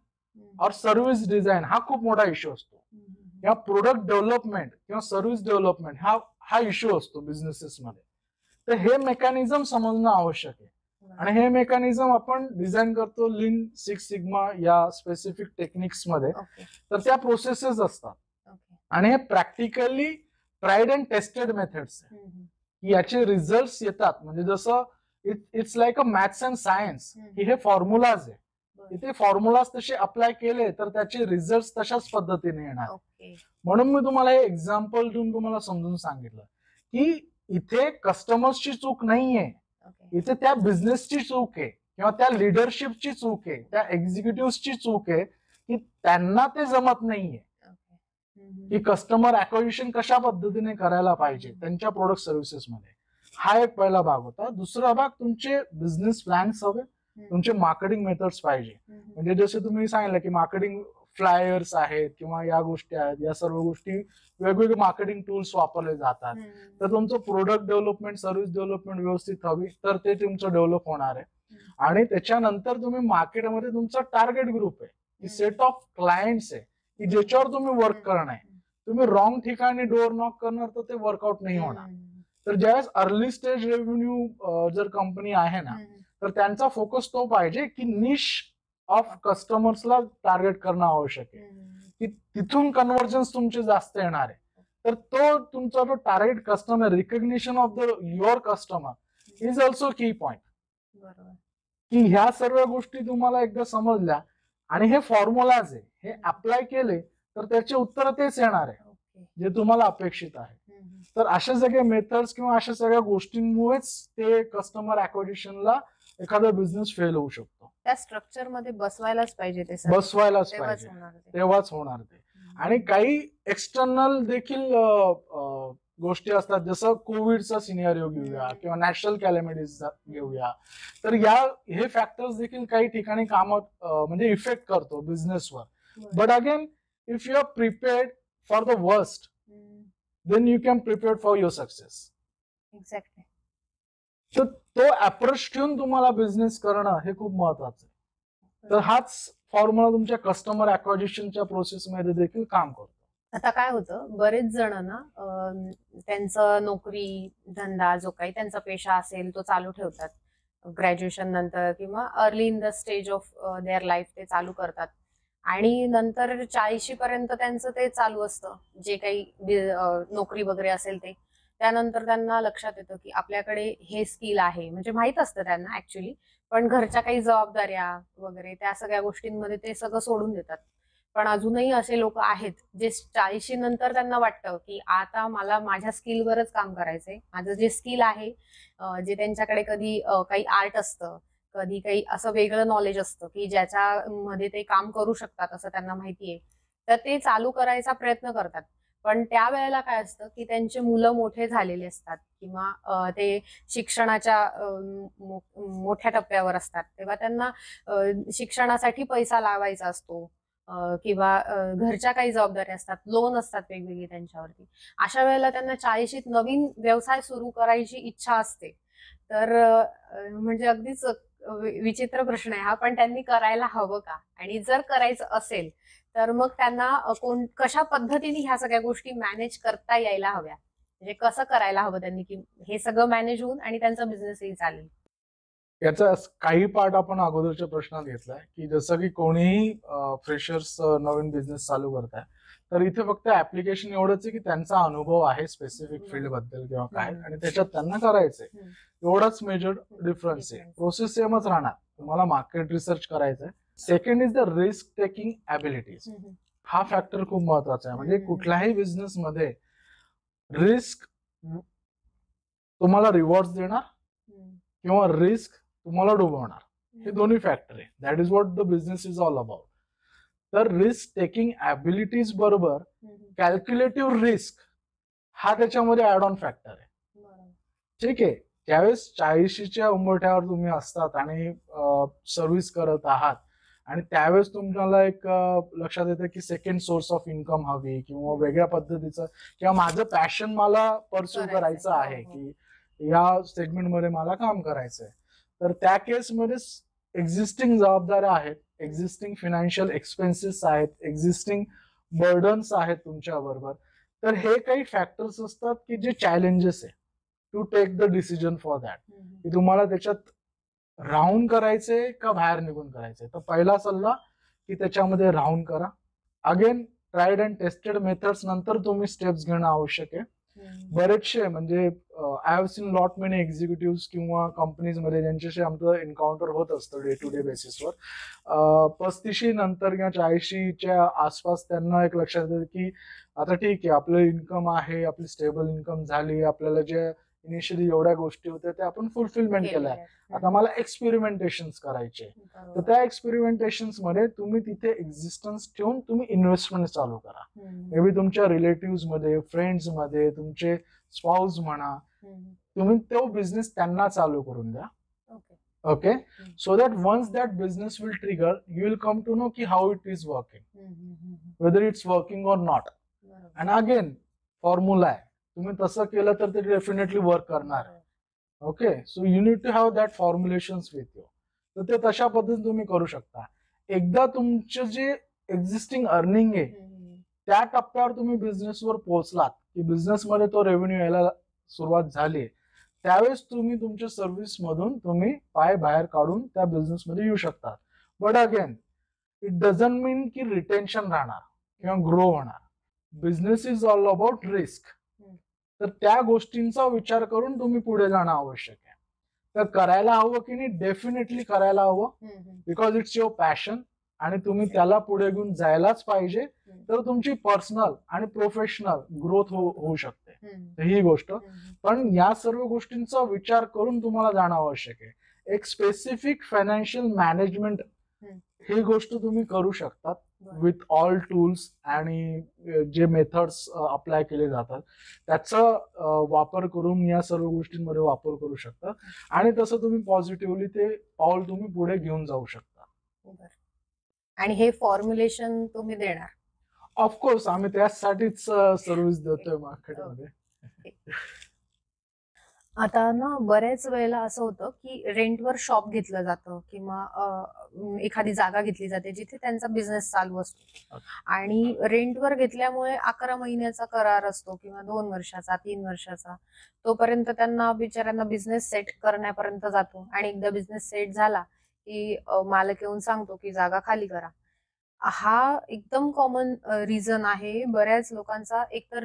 और सर्व्हिस डिझाईन हा खूप मोठा इश्यू असतो, किंवा प्रोडक्ट डेव्हलपमेंट किंवा सर्व्हिस डेव्हलपमेंट हा इश्यू असतो बिझनेसेस मध्ये. तर हे मेकॅनिझम समजणं आवश्यक आहे, आणि हे मेकॅनिझम आपण डिझाईन करतो लीन सिक्स सिग्मा या स्पेसिफिक टेक्निक्स मध्ये. तर त्या प्रोसेसेस असतात, आणि हे practically tried and tested methods याचे रिझल्ट येतात. म्हणजे जसं it's like a maths and science, की हे फॉर्म्युलाज आहे. इथे फॉर्म्युलाज तसे अप्लाय केले तर त्याचे रिझल्ट तशाच पद्धतीने येणार. म्हणून मी तुम्हाला हे एक्झाम्पल देऊन तुम्हाला समजून सांगितलं की इथे कस्टमर्सची चूक नाहीये, इथे त्या बिझनेसची चूक आहे, किंवा त्या लिडरशिपची चूक आहे, त्या एक्झिक्युटिव्हची चूक आहे, की त्यांना ते जमत नाहीये की कस्टमर अक्विजिशन कशा पद्धतीने करायला पाहिजे त्यांच्या प्रोडक्ट सर्व्हिसेस मध्ये. हा एक पहिला भाग होता. दुसरा भाग, तुमचे बिझनेस प्लॅन्स हवे, तुमचे मार्केटिंग मेथड्स पाहिजे. म्हणजे जसे तुम्ही सांगितलं की मार्केटिंग फ्लायर्स आहेत किंवा या गोष्टी आहेत, या सर्व गोष्टी वेगवेगळे मार्केटिंग टूल्स वापरले जातात. तर तुमचं प्रोडक्ट डेव्हलपमेंट, सर्व्हिस डेव्हलपमेंट व्यवस्थित हवी, तर ते तुमचं डेव्हलप होणार आहे. आणि त्याच्यानंतर तुम्ही मार्केटमध्ये तुमचा टार्गेट ग्रुप आहे, की सेट ऑफ क्लायंट्स आहे, की ज्याच्यावर तुम्ही वर्क करणार आहे. तुम्ही रॉंग ठिकाणी डोअर नॉक करणार तर ते वर्कआउट नाही होणार. तर ज्यावेळेस अर्ली स्टेज रेव्हेन्यू जर कंपनी आहे ना, तर त्यांचा फोकस तो पाहिजे की निश ऑफ कस्टमर्सला टार्गेट करणं आवश्यक आहे, की तिथून कन्व्हर्जन्स तुमचे जास्त येणार आहे. तर तो तुमचा जो target customer, recognition of the your customer is also की पॉइंट. की ह्या सर्व गोष्टी तुम्हाला एकदा समजल्या आणि हे फॉर्म्युलाज आहे, हे अप्लाय केले तर त्याचे उत्तर तेच येणार आहे जे तुम्हाला अपेक्षित आहे. तर अशा सगळ्या मेथड्स किंवा अशा सगळ्या गोष्टींमुळेच ते कस्टमर अक्विजिशनला एखादा बिझनेस फेल होऊ शकतो. त्या स्ट्रक्चर मध्ये बसवायलाच पाहिजे, ते बसवायलाच पाहिजे, तेव्हाच होणार ते. आणि काही एक्सटर्नल देखील गोष्टी असतात, जसं कोविडचा सिनेरिओ घेऊया किंवा नॅशनल कॅलेमिटीज घेऊया, तर हे फॅक्टर्स देखील काही ठिकाणी म्हणजे इफेक्ट करतो बिझनेसवर. But again, if you are prepared for the worst, then you can prepare for your success. Exactly. तर तो अप्रोच ठेवून तुम्हाला बिझनेस करणं हे खूप महत्वाचं आहे. तर हाच फॉर्म्युला तुमच्या कस्टमर अक्विजिशनच्या प्रोसेस मध्ये देखील काम करतो. आता काय होतं, बरेच जण ना त्यांचं नोकरी धंदा जो काही त्यांचा पेशा असेल तो चालू ठेवतात ग्रॅज्युएशन नंतर, किंवा early in the stage of their life ते चालू करतात, आणि नंतर 40 पर्यंत त्यांचं ते चालू असतं जे काही नोकरी वगैरे असेल ते. त्यानंतर त्यांना लक्षात येतं की आपल्याकडे हे स्किल आहे, म्हणजे माहित असतं त्यांना ऍक्च्युली, पण घरच्या काही जबाबदाऱ्या वगैरे त्या सगळ्या गोष्टींमध्ये ते सगळं सोडून देतात. पण अजूनही असे लोक आहेत जे 40 नंतर त्यांना वाटतं की आता मला माझ्या स्किलवरच काम करायचंय, माझं जे स्किल आहे, जे त्यांच्याकडे कधी काही आर्ट असतं, कधी काही असं वेगळं नॉलेज असतं की ज्याच्यामध्ये ते काम करू शकतात असं त्यांना माहितीये, तर ते चालू करायचा प्रयत्न करतात. पण त्यावेळेला काय असतं की त्यांचे मुलं मोठे झालेले असतात, किंवा ते शिक्षणाच्या मोठ्या टप्प्यावर असतात, तेव्हा त्यांना शिक्षणासाठी पैसा लावायचा असतो, किंवा घरच्या काही जबाबदाऱ्या असतात, लोन असतात वेगवेगळी त्यांच्यावरती. अशा वेळेला त्यांना 40शीत नवीन व्यवसाय सुरू करायची इच्छा असते. तर म्हणजे अगदीच विचित्र प्रश्न आहे हा, पण त्यांनी करायला हवं का? आणि जर करायचं असेल तर मग त्यांना कशा पद्धतीने ह्या सगळ्या गोष्टी मॅनेज करता यायला हव्या, म्हणजे कसं करायला हवं त्यांनी की हे सगळं मॅनेज होऊन आणि त्यांचा बिझनेसही चालेल? याचा काही पार्ट आपण अगोदरच्या प्रश्नात घेतलाय की जसं की कोणीही फ्रेशर्स नवीन बिझनेस चालू करताय तर इथे फक्त ऍप्लिकेशन एवढंच आहे की त्यांचा अनुभव आहे स्पेसिफिक फील्ड बद्दल किंवा काय आणि त्याच्यात त्यांना करायचंय एवढाच मेजर डिफरन्स आहे. प्रोसेस सेमच राहणार. तुम्हाला मार्केट रिसर्च करायचंय. Second is the risk taking abilities. हा फॅक्टर खूप महत्वाचा आहे. म्हणजे कुठल्याही बिझनेस मध्ये रिस्क तुम्हाला रिवॉर्ड देणार किंवा रिस्क तुम्हाला डुबवणार, हे दोन्ही फॅक्टर आहे. That is what the business is all about. तर रिस्क टेकिंग ॲबिलिटीज बरोबर कॅल्क्युलेटिव्ह रिस्क हा त्याच्यामध्ये ऍड ऑन फॅक्टर आहे. ठीक आहे. त्यावेळेस 40च्या उंबरठ्यावर तुम्ही असतात आणि सर्व्हिस करत आहात आणि त्यावेळेस तुम्हाला एक लक्षात येतं की सेकंड सोर्स ऑफ इन्कम हवी किंवा वेगळ्या पद्धतीचं किंवा माझं पॅशन मला परस्यू करायचं आहे की या सेगमेंटमध्ये मला काम करायचंय. तर त्या केसमध्ये एक्झिस्टिंग जबाबदाऱ्या आहेत, एक्झिस्टिंग फायनान्शियल एक्सपेन्सेस आहेत, एक्झिस्टिंग बर्डन्स आहेत तुमच्या बरोबर. तर हे काही फॅक्टर्स असतात की जे चॅलेंजेस आहे to take the decision for that की तुम्हाला त्याच्यात राहून करायचंय का बाहेर निघून करायचंय. तर पहिला सल्ला की त्याच्यामध्ये राहून करा. Again tried and tested methods नंतर तुम्ही स्टेप्स घेणं आवश्यक आहे. बरेचसे म्हणजे I have seen lot many executive किंवा कंपनीज मध्ये ज्यांच्याशी आमचं एन्काउंटर होत असतं डे टू डे बेसिसवर. 35 नंतर किंवा 40च्या आसपास त्यांना एक लक्षात येतं की आता ठीक आहे, आपलं इन्कम आहे, आपली स्टेबल इन्कम झाली, आपल्याला जे इनिशियली एवढ्या गोष्टी होत्या त्या आपण फुलफिलमेंट केल्या, आता मला एक्सपेरिमेंटेशन करायचे. तर त्या एक्सपेरिमेंटेशन्स मध्ये तुम्ही तिथे एक्झिस्टन्स ठेवून तुम्ही इन्व्हेस्टमेंट चालू करा. मे बी तुमच्या रिलेटिव्ह मध्ये, फ्रेंड्स मध्ये, तुमचे स्पाउस म्हणा, तुम्ही तो बिझनेस त्यांना चालू करून द्या. Okay, so that once that business will trigger you will come to know की how it is working, whether it's working or not. And again formula आहे, तुम्ही तसं केलं तर ते डेफिनेटली वर्क करणार. Okay, so you need to have that formulations with you. तर ते तशा पद्धतीने तुम्ही करू शकता. एकदा तुमचं जे एक्झिस्टिंग अर्निंग आहे त्या टप्प्यावर तुम्ही बिझनेसवर पोहोचलात की बिझनेसमध्ये तो रेव्हेन्यू यायला सुरुवात झाली, त्यावेळेस तुम्ही तुमच्या सर्व्हिस मधून तुम्ही पाय बाहेर काढून त्या बिझनेसमध्ये येऊ शकता. बट अगेन इट डझंट मीन की रिटेन्शन राहणार किंवा ग्रो होणार. Business is all about risk. तर त्या गोष्टींचा विचार करून तुम्ही पुढे जाणं आवश्यक आहे. तर करायला हवं की नाही, डेफिनेटली करायला हवं, बिकॉज इट्स युअर पॅशन आणि तुम्ही त्याला पुढे घेऊन जायलाच पाहिजे. तर तुमची पर्सनल आणि प्रोफेशनल ग्रोथ होऊ शकते ही गोष्ट. पण या सर्व गोष्टींचा विचार करून तुम्हाला जाणं आवश्यक आहे. एक स्पेसिफिक फायनान्शियल मॅनेजमेंट ही गोष्ट तुम्ही करू शकतात विथ ऑल टूल्स आणि जे मेथड्स अप्लाय केले जातात त्याचा वापर करून या सर्व गोष्टींमध्ये वापर करू शकता आणि तसं तुम्ही पॉझिटिव्हली ते पाऊल तुम्ही पुढे घेऊन जाऊ शकता. आणि हे फॉर्म्युलेशन तुम्ही देणार? ऑफकोर्स, आम्ही त्यासाठीच सर्व्हिस देतोय मार्केटमध्ये. आता ना बऱ्याच वेळेला असं होतं की रेंटवर शॉप घेतलं जातं किंवा एखादी जागा घेतली जाते जिथे त्यांचा बिझनेस चालू असतो आणि रेंटवर घेतल्यामुळे 11 महिन्याचा करार असतो किंवा 2 वर्षाचा, 3 वर्षाचा. तोपर्यंत त्यांना बिचाऱ्यांना बिझनेस सेट करण्यापर्यंत जातो आणि एकदा बिझनेस सेट झाला की मालक येऊन सांगतो की जागा खाली करा. हा एकदम कॉमन रिझन आहे बऱ्याच लोकांचा. एकतर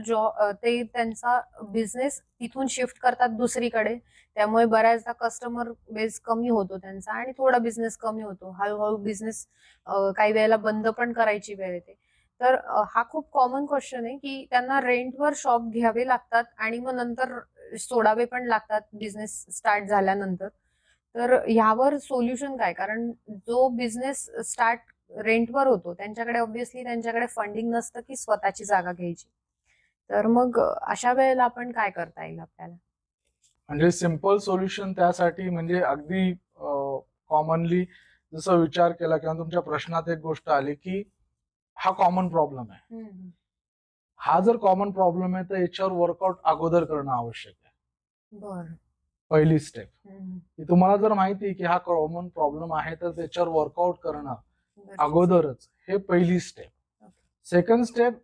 ते त्यांचा बिझनेस तिथून शिफ्ट करतात दुसरीकडे, त्यामुळे बऱ्याचदा कस्टमर बेस कमी होतो त्यांचा आणि थोडा बिझनेस कमी होतो. हळूहळू बिझनेस काही वेळेला बंद पण करायची वेळ येते. तर हा खूप कॉमन क्वेश्चन आहे की त्यांना रेंटवर शॉप घ्यावे लागतात आणि मग नंतर सोडावे पण लागतात बिझनेस स्टार्ट झाल्यानंतर. तर ह्यावर सोल्युशन काय? कारण जो बिझनेस स्टार्ट रेंटवर होतो त्यांच्याकडे ऑब्व्हियसली त्यांच्याकडे फंडिंग नसतं की स्वतःची जागा घ्यायची. तर मग अशा वेळेला आपण काय करता येईल आपल्याला? म्हणजे सिंपल सोल्युशन त्यासाठी म्हणजे अगदी कॉमनली जसं विचार केला किंवा तुमच्या प्रश्नात एक गोष्ट आली की हा कॉमन प्रॉब्लेम आहे. हा जर कॉमन प्रॉब्लेम आहे तर याच्यावर वर्कआउट अगोदर करणं आवश्यक आहे. बरं. पहिली स्टेप की तुम्हाला जर माहिती आहे की हा कॉमन प्रॉब्लेम आहे तर त्याच्यावर वर्कआउट करणं अगोदरच हे पहिली स्टेप. सेकंड स्टेप,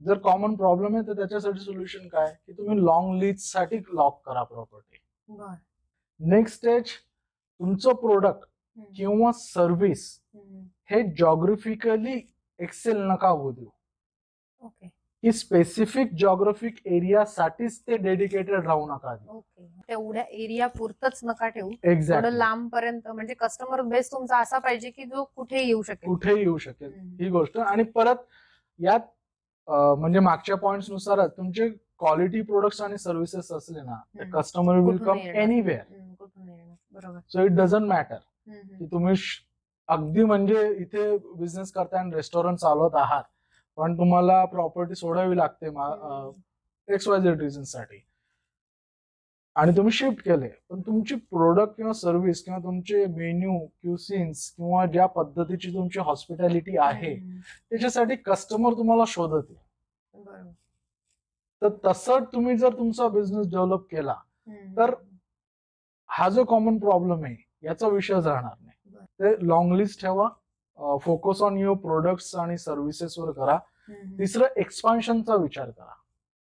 जर कॉमन प्रॉब्लेम आहे तर त्याच्यासाठी सोल्युशन काय की तुम्ही लॉंग लीज साठी लॉक करा प्रॉपर्टी. बर. नेक्स्ट स्टेज, तुमचं प्रोडक्ट किंवा सर्व्हिस हे जॉग्राफिकली एक्सेल नका होऊ देऊ. ओके. की स्पेसिफिक जॉग्राफिक एरिया साठीच ते डेडिकेटेड राहू नका. ओके. तेवढ्या एरिया पुरतच नका ठेवू. एक्झॅक्टली. थोडं लांब पर्यंत, म्हणजे कस्टमर बेस तुमचा असा पाहिजे की जो कुठे येऊ शकेल. कुठेही येऊ शकेल ही गोष्ट. आणि परत यात म्हणजे मागच्या पॉइंट्स नुसार तुमचे क्वालिटी प्रोडक्ट्स आणि सर्व्हिसेस असले ना तर कस्टमर विल कम एनीवेअर. बरोबर. सो इट डझंट मॅटर की तुम्ही अगदी म्हणजे इथे बिझनेस करताय आणि रेस्टॉरंट चालवत आहात पण तुम्हाला प्रॉपर्टी सोडावी लागते XYZ रिझन साठी आणि तुम्ही शिफ्ट केले पण तुमची प्रोडक्ट किंवा सर्व्हिस किंवा तुमचे मेन्यू क्युसिन्स किंवा ज्या पद्धतीची तुमची हॉस्पिटॅलिटी आहे त्याच्यासाठी कस्टमर तुम्हाला शोधत आहे. तर तसं तुम्ही जर तुमचा बिझनेस डेव्हलप केला तर हा जो कॉमन प्रॉब्लेम आहे याचा विषय राहणार नाही. ते लॉंग लिस्ट ठेवा, फोकस ऑन युअर प्रोडक्ट्स आणि सर्व्हिसेस वर करा. तिसरं, एक्सपान्शनचा विचार करा.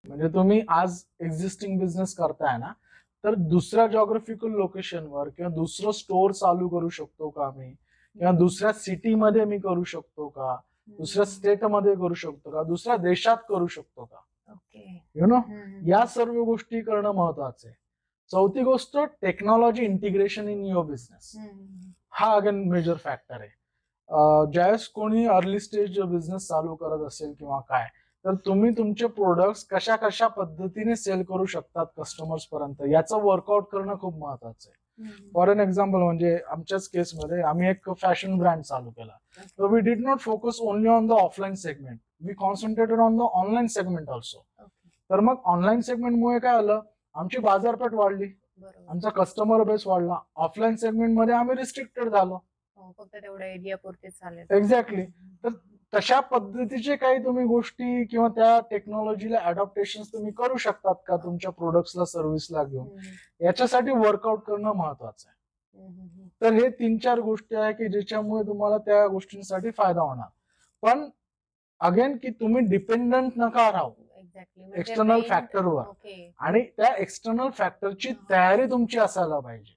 म्हणजे तुम्ही आज एक्झिस्टिंग बिझनेस करताय ना तर दुसऱ्या जॉग्राफिकल लोकेशनवर किंवा दुसरं स्टोअर चालू करू शकतो का मी, किंवा दुसऱ्या सिटीमध्ये मी करू शकतो का, दुसऱ्या स्टेटमध्ये करू शकतो का, दुसऱ्या देशात करू शकतो का. यु नो, या सर्व गोष्टी करणं महत्वाचं आहे. चौथी गोष्ट, technology integration in your business. हा अगेन मेजर फॅक्टर आहे. ज्यावेळेस कोणी अर्ली स्टेज बिझनेस चालू करत असेल किंवा काय तर तुम्ही तुमचे प्रोडक्ट्स कशा कशा पद्धतीने सेल करू शकतात कस्टमर्स पर्यंत याचं वर्कआउट करणं खूप महत्वाचं आहे. फॉर एन एक्झाम्पल, म्हणजे आमच्याच केसमध्ये आम्ही एक फॅशन ब्रँड चालू केला. तर we did not focus only on the offline segment, we concentrated on the online segment also. तर मग ऑनलाईन सेगमेंटमुळे काय आलं, आमची बाजारपेठ वाढली, आमचा कस्टमर बेस वाढला. ऑफलाईन सेगमेंटमध्ये आम्ही रिस्ट्रिक्टेड झालो, फक्त तेवढ्या एरिया पुरते चालेल. एक्झॅक्टली. तर तशा पद्धतीचे काही तुम्ही गोष्टी किंवा त्या टेक्नॉलॉजीला अडॉप्टेशन तुम्ही करू शकतात का तुमच्या प्रोडक्ट्सला सर्व्हिसला घेऊन, याच्यासाठी वर्कआउट करणं महत्वाचं आहे. तर हे 3-4 गोष्टी आहे की ज्याच्यामुळे तुम्हाला त्या गोष्टींसाठी फायदा होणार. पण अगेन की तुम्ही डिपेंडंट नका राहू एक्सटर्नल फॅक्टरवर, आणि त्या एक्सटर्नल फॅक्टरची तयारी तुमची असायला पाहिजे.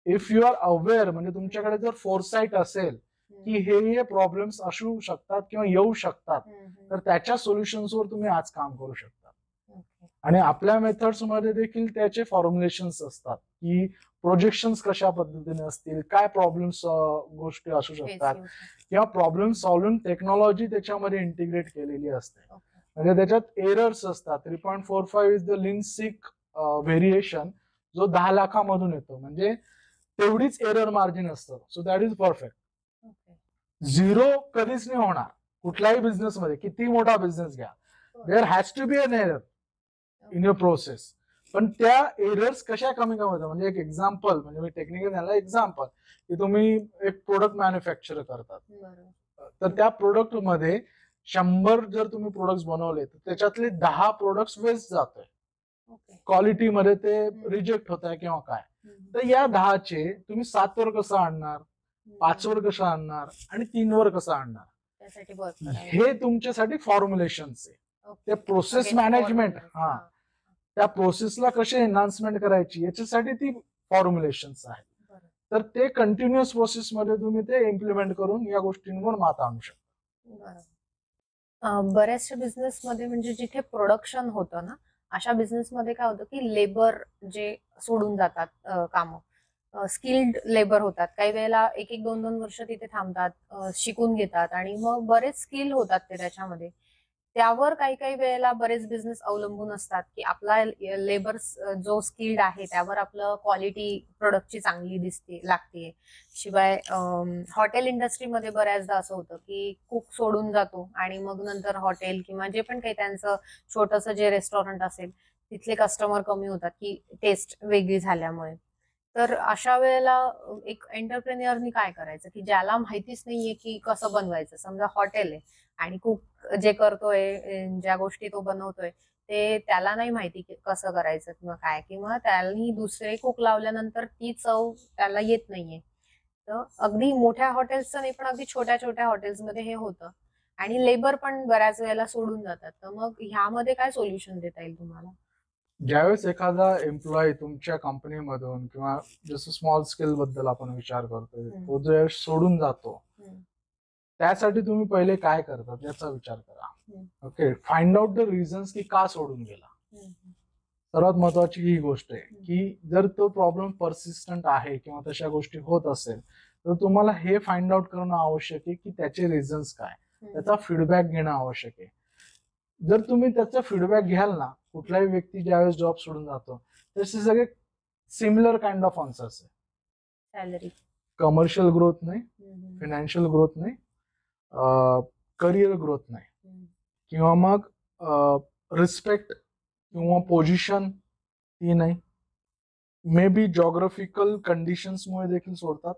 इफ यू आर अवेअर, म्हणजे तुमच्याकडे जर फोरसाईट असेल की हे प्रॉब्लेम्स असू शकतात किंवा येऊ शकतात तर त्याच्या सोल्युशन्सवर तुम्ही आज काम करू शकता. आणि आपल्या मेथड्स मध्ये देखील त्याचे फॉर्म्युलेशन्स असतात की प्रोजेक्शन्स कशा पद्धतीने असतील, काय प्रॉब्लेम्स गोष्टी असू शकतात, किंवा प्रॉब्लेम सॉल्व्हिंग टेक्नॉलॉजी त्याच्यामध्ये इंटिग्रेट केलेली असते. म्हणजे त्याच्यात एरर्स असतात. 3.45 इज द लिनसिक व्हेरिएशन, जो 10 लाखामधून येतो, म्हणजे तेवढीच एरर मार्जिन असतं. So that is perfect. Zero कधीच नाही होणार कुठल्याही बिझनेस मध्ये, किती मोठा बिझनेस घ्या, there has to be an error in your process. पण त्या एरर्स कशा कमी होतात, म्हणजे एक एक्झाम्पल, म्हणजे मी टेक्निकल झाला एक्झाम्पल, की तुम्ही एक प्रोडक्ट मॅन्युफॅक्चर करतात, तर त्या प्रोडक्ट मध्ये 100 जर तुम्ही प्रोडक्ट्स बनवले तर त्याच्यातले 10 प्रोडक्ट्स वेस्ट जातोय, क्वालिटीमध्ये ते रिजेक्ट होत आहे किंवा काय. तर या 10चे तुम्ही 7 वर कसं आणणार, 5 वर कसं आणणार आणि 3 वर कसं आणणार, हे तुमच्यासाठी फॉर्म्युलेशन्स आहे. ते प्रोसेस मॅनेजमेंट, त्या प्रोसेसला कशी एन्हान्समेंट करायची याच्यासाठी ती फॉर्म्युलेशन्स आहेत. तर ते कंटिन्युअस प्रोसेस मध्ये तुम्ही ते इम्प्लिमेंट करून या गोष्टींवर मात आणू शकता. बऱ्याचशा बिझनेस मध्ये, म्हणजे जिथे प्रोडक्शन होतं ना, अशा बिझनेस मध्ये काय होतं की लेबर जे सोडून जातात कामं, स्किल्ड लेबर होतात, काही वेळेला 1-1, 2-2 वर्ष तिथे थांबतात, शिकून घेतात आणि मग बरेच स्किल होतात ते त्याच्यामध्ये. त्यावर काही काही वेळेला बरेच बिझनेस अवलंबून असतात की आपला लेबर जो स्किल्ड आहे त्यावर आपलं क्वालिटी प्रोडक्टची चांगली लागते. शिवाय हॉटेल इंडस्ट्रीमध्ये बऱ्याचदा असं होतं की कुक सोडून जातो आणि मग नंतर हॉटेल किंवा जे पण काही त्यांचं छोटंसं जे रेस्टॉरंट असेल तिथले कस्टमर कमी होतात की टेस्ट वेगळी झाल्यामुळे. तर अशा वेळेला एक एंटरप्रेन्युअरनी काय करायचं की ज्याला माहितीच नाहीये की कसं बनवायचं, समजा हॉटेल आहे आणि कुक जे करतोय, ज्या गोष्टी तो बनवतोय ते त्याला नाही माहिती की कसं करायचं किंवा काय, किंवा त्यांनी दुसरे कुक लावल्यानंतर ती चव त्याला येत नाहीये. तर अगदी मोठ्या हॉटेल्सचं नाही पण अगदी छोट्या छोट्या हॉटेल्समध्ये हे होतं. आणि लेबर पण बऱ्याच वेळेला सोडून जातात. तर मग ह्यामध्ये काय सोल्युशन देता येईल तुम्हाला? ज्यावेळेस एखादा एम्प्लॉई तुमच्या कंपनीमधून किंवा जसं स्मॉल स्केल बद्दल आपण विचार करतोय, तो ज्यावेळेस सोडून जातो, त्यासाठी तुम्ही पहिले काय करतात याचा विचार करा. Okay, find out the reasons की का सोडून गेला. सर्वात महत्वाची ही गोष्ट आहे की जर तो प्रॉब्लेम परसिस्टंट आहे किंवा तशा गोष्टी होत असेल तर तुम्हाला हे फाइंड आउट करणं आवश्यक आहे की त्याचे रिझन्स काय, त्याचा फीडबॅक घेणं आवश्यक आहे. जर तुम्ही त्याचा फीडबॅक घ्याल ना, कुठलाही व्यक्ती ज्यावेळेस जॉब सोडून जातो तसे सगळे सिमिलर काइंड ऑफ आन्सर्स आहे. सॅलरी, कमर्शियल ग्रोथ नाही, फायनान्शियल ग्रोथ नाही, करिअर ग्रोथ नाही, किंवा मग रिस्पेक्ट किंवा पोझिशन ती नाही, मे बी जॉग्राफिकल कंडिशन्समुळे देखील सोडतात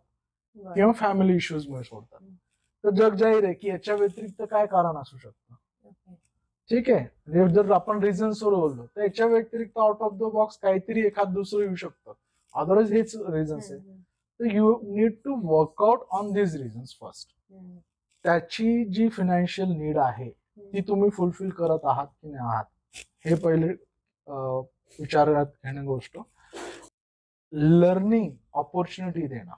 किंवा फॅमिली इश्यूजमुळे सोडतात. तर जग जाहीर आहे की याच्या व्यतिरिक्त काय कारण असू शकतं. ठीक आहे, म्हणजे जर आपण रिझन्स वर बोललो तर याच्या व्यतिरिक्त आउट ऑफ द बॉक्स काहीतरी एखाद दुसरं येऊ शकतं. अदरवाइज हेच रिझन्स आहे. तर you need to work out on this reasons first. त्याची जी फायनान्शियल नीड आहे ती तुम्ही फुलफिल करत आहात की नाही आहात हे पहिले विचारात घेणं गोष्ट. लर्निंग ऑपॉर्च्युनिटी देणं,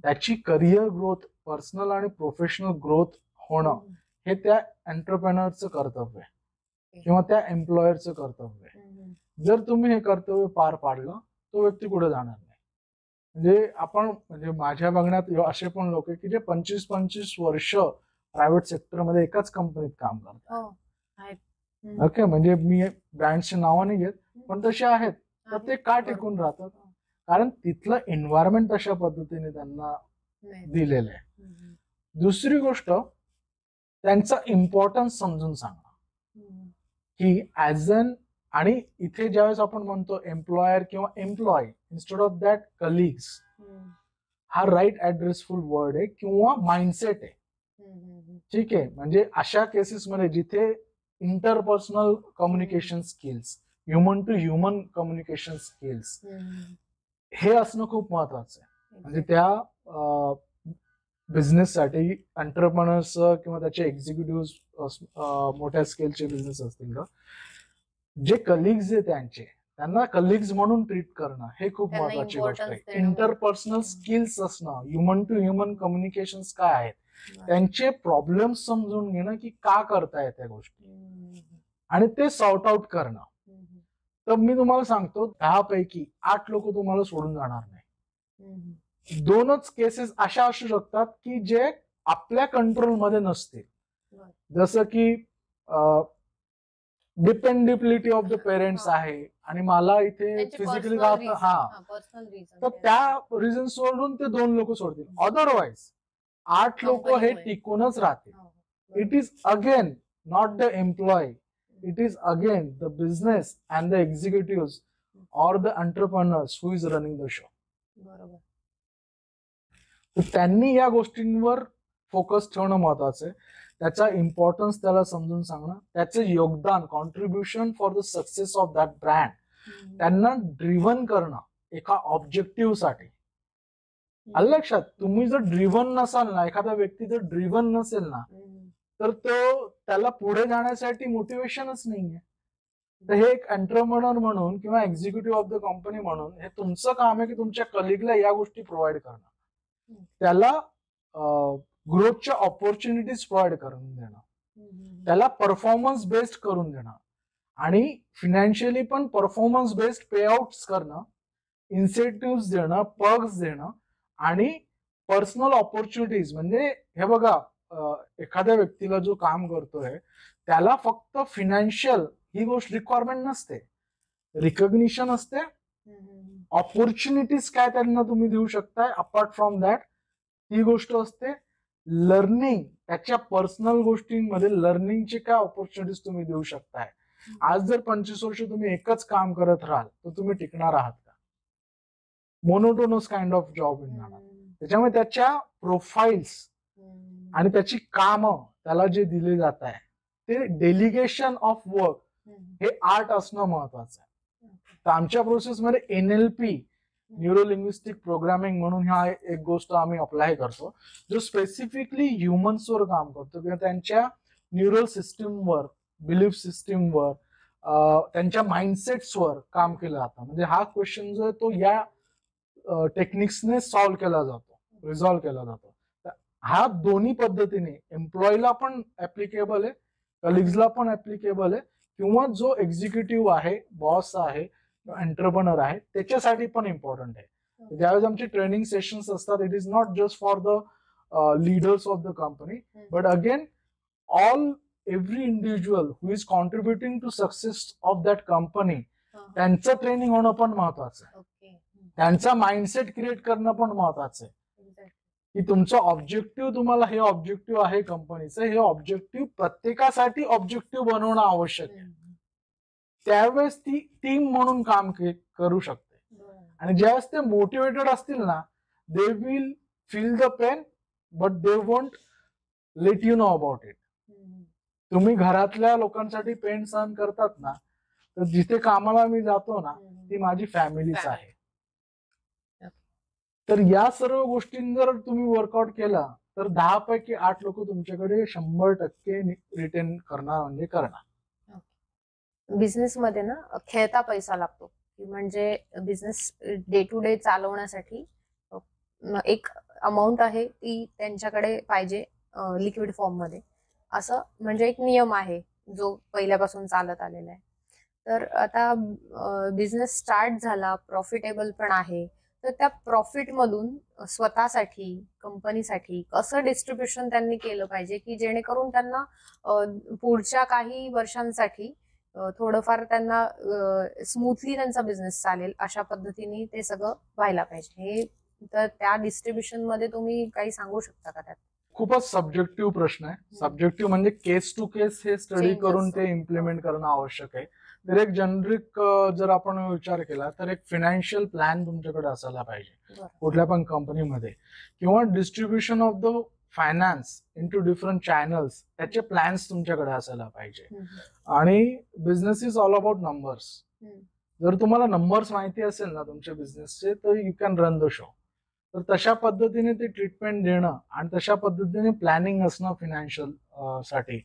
त्याची करिअर ग्रोथ, पर्सनल आणि प्रोफेशनल ग्रोथ होणं हे त्या एंटरप्रेनरचं कर्तव्य आहे किंवा त्या एम्प्लॉयरचं कर्तव्य आहे. जर तुम्ही हे कर्तव्य पार पाडलं तो व्यक्ती पुढे जाणार नाही. म्हणजे आपण, म्हणजे माझ्या बघण्यात असे पण लोक आहे की जे 25-25 वर्ष प्रायव्हेट सेक्टरमध्ये एकाच कंपनीत काम करतात. ओके, म्हणजे मी ब्रँडची नावं नाही घेत पण तसे आहेत. तर ते का टिकून राहतात? कारण तिथलं एन्व्हायरमेंट अशा पद्धतीने त्यांना दिलेलं आहे. दुसरी गोष्ट, त्यांचा इम्पॉर्टन्स समजून सांगा की ऍज अन, आणि इथे ज्यावेळेस आपण म्हणतो एम्प्लॉयर किंवा employ instead of that colleagues, हा राईट ऍड्रेसफुल वर्ड आहे किंवा माइंडसेट आहे. ठीक आहे, म्हणजे अशा केसेसमध्ये जिथे interpersonal communication skills, human to human communication skills हे असणं खूप महत्वाचं आहे. म्हणजे त्या बिझनेससाठी एंटरप्रेनर्स किंवा त्याचे एक्झिक्युटिव्ह मोठ्या स्केलचे बिझनेस असतील तर जे कलिग्स आहे त्यांना कलिग्स म्हणून ट्रीट करणं हे खूप महत्वाची गोष्ट आहे. इंटरपर्सनल स्किल्स असणं, ह्युमन टू ह्युमन कम्युनिकेशन काय आहेत, त्यांचे प्रॉब्लेम समजून घेणं की का करताय त्या गोष्टी आणि ते सॉर्ट आउट करणं. तर मी तुम्हाला सांगतो 10 पैकी 8 लोक तुम्हाला सोडून जाणार नाही. 2च केसेस अशा असू शकतात की जे आपल्या कंट्रोलमध्ये नसतील, जसं की डिपेंडेबिलिटी ऑफ द पेरेंट्स आहे आणि मला इथे फिजिकली तर त्या रिझन सोडून ते 2 लोक सोडतील. अदरवाइज 8 लोक हे टिकूनच राहतील. It is again not the employ, it is again the business and the executives or the entrepreneurs who is running the show. बरोबर. तर त्यांनी या गोष्टींवर फोकस ठेवणं महत्वाचं आहे. त्याचा इम्पॉर्टन्स त्याला समजून सांगणं, त्याचे योगदान, contribution for the success of that brand, त्यांना ड्रिव्हन करणं एका ऑब्जेक्टिव्ह साठी. आलं लक्षात? तुम्ही जर ड्रिव्हन नसाल ना, एखादा व्यक्ती जर ड्रिव्हन नसेल ना तर तो त्याला पुढे जाण्यासाठी मोटिवेशनच नाहीये. तर हे एक एंटरप्रेनर म्हणून किंवा एक्झिक्युटिव्ह ऑफ द कंपनी म्हणून हे तुमचं काम आहे की तुमच्या कलिगला या गोष्टी प्रोव्हाइड करणं, त्याला ग्रोथच्या ऑपॉर्च्युनिटीज प्रोव्हाइड करून देणं, त्याला परफॉर्मन्स बेस्ड करून देणं आणि फिनान्शियली पण परफॉर्मन्स बेस्ड पे आउट्स करणं, इन्सेंटिव्ह देणं, पर्क्स देणं आणि पर्सनल ऑपॉर्च्युनिटीज. म्हणजे हे बघा, एखाद्या व्यक्तीला जो काम करतोय त्याला फक्त फिनान्शियल ही गोष्ट रिक्वायरमेंट नसते, रिकॉग्निशन असते, ऑपॉर्च्युनिटीज काय त्यांना तुम्ही देऊ शकताय अपार्ट फ्रॉम दॅट ही गोष्ट असते. लर्निंग, त्याच्या पर्सनल गोष्टींमध्ये लर्निंगचे काय ऑपॉर्च्युनिटीज तुम्ही देऊ शकताय. आज जर 25 वर्ष तुम्ही एकच काम करत राहाल तर तुम्ही टिकणार आहात का? मोनोटोनस काइंड ऑफ जॉब येणार. त्याच्यामुळे त्याच्या प्रोफाईल्स आणि त्याची कामं त्याला जे दिले जात आहे ते डेलिगेशन ऑफ वर्क हे आर्ट असणं महत्वाचं आहे. तर आमच्या प्रोसेसमध्ये NLP, न्यूरो लिंग्विस्टिक प्रोग्रामिंग म्हणून हा एक गोष्ट आम्ही अप्लाय करतो जो स्पेसिफिकली ह्युमन्सवर काम करतो किंवा त्यांच्या न्यूरल सिस्टीमवर, बिलीफ सिस्टीमवर, त्यांच्या माइंडसेट्सवर काम केलं जातं. म्हणजे हा क्वेश्चन जो आहे तो या टेक्निक्सने सॉल्व्ह केला जातो, रिझॉल्व्ह केला जातो. हा दोन्ही पद्धतीने एम्प्लॉईला पण ऍप्लिकेबल आहे, कलिग्सला पण ऍप्लिकेबल आहे, किंवा जो एक्झिक्युटिव्ह आहे, बॉस आहे, एंटरप्रेनर आहे, त्याच्यासाठी पण इम्पॉर्टंट आहे. ज्यावेळेस आमचे ट्रेनिंग सेशन्स असतात, it is not just for the leaders of the company, but again all every individual who is contributing to success of that company, त्यांचं ट्रेनिंग होणं पण महत्वाचं आहे. त्यांचा माइंडसेट क्रिएट करणं पण महत्वाचं आहे की तुमचं ऑब्जेक्टिव्ह, तुम्हाला हे ऑब्जेक्टिव्ह आहे कंपनीचं, हे ऑब्जेक्टिव्ह प्रत्येकासाठी ऑब्जेक्टिव्ह बनवणं आवश्यक आहे. त्यावेळेस ती टीम म्हणून काम करू शकते. आणि ज्यावेळेस ते मोटिवेटेड असतील ना, they will feel the pen but they won't let you know about it. तुम्ही घरातल्या लोकांसाठी पेन सहन करतात ना, तर जिथे कामाला मी जातो ना, ती माझी फॅमिलीच आहे. तर या सर्व गोष्टींवर जर तुम्ही वर्कआउट केला तर 10 पैकी 8 लोक तुमच्याकडे 100% रिटेन करणार म्हणजे करणार. बिझनेस मध्ये ना खेळता पैसा लागतो, म्हणजे बिझनेस डे टू डे चालवण्यासाठी एक अमाऊंट आहे ती त्यांच्याकडे पाहिजे लिक्विड फॉर्म मध्ये, असं म्हणजे एक नियम आहे जो पहिल्यापासून चालत आलेला आहे. तर आता बिझनेस स्टार्ट झाला, प्रॉफिटेबल पण आहे, तर त्या प्रॉफिट मधून स्वतःसाठी, कंपनीसाठी कसं डिस्ट्रीब्युशन त्यांनी केलं पाहिजे की जेणेकरून त्यांना पुढच्या काही वर्षांसाठी थोडंफार त्यांना स्मूथली त्यांचा बिझनेस चालेल अशा पद्धतीने ते सगळं व्हायला पाहिजे. हे तर त्या डिस्ट्रीब्युशन मध्ये तुम्ही काही सांगू शकता का? त्यात खूपच सब्जेक्टिव्ह प्रश्न आहे. सब्जेक्टिव्ह म्हणजे केस टू केस हे स्टडी करून ते इम्प्लिमेंट करणं आवश्यक आहे. तर एक जनरिक जर आपण विचार केला तर एक फायनान्शियल प्लॅन तुमच्याकडे असायला पाहिजे कुठल्या पण कंपनीमध्ये, किंवा distribution of the finance into different channels, त्याचे प्लॅन्स तुमच्याकडे असायला पाहिजे. आणि business is all about numbers. जर तुम्हाला नंबर्स माहिती असेल ना तुमच्या बिझनेसचे, तर you can run the show. तर तशा पद्धतीने ते ट्रीटमेंट देणं आणि तशा पद्धतीने प्लॅनिंग असणं फायनान्शियल साठी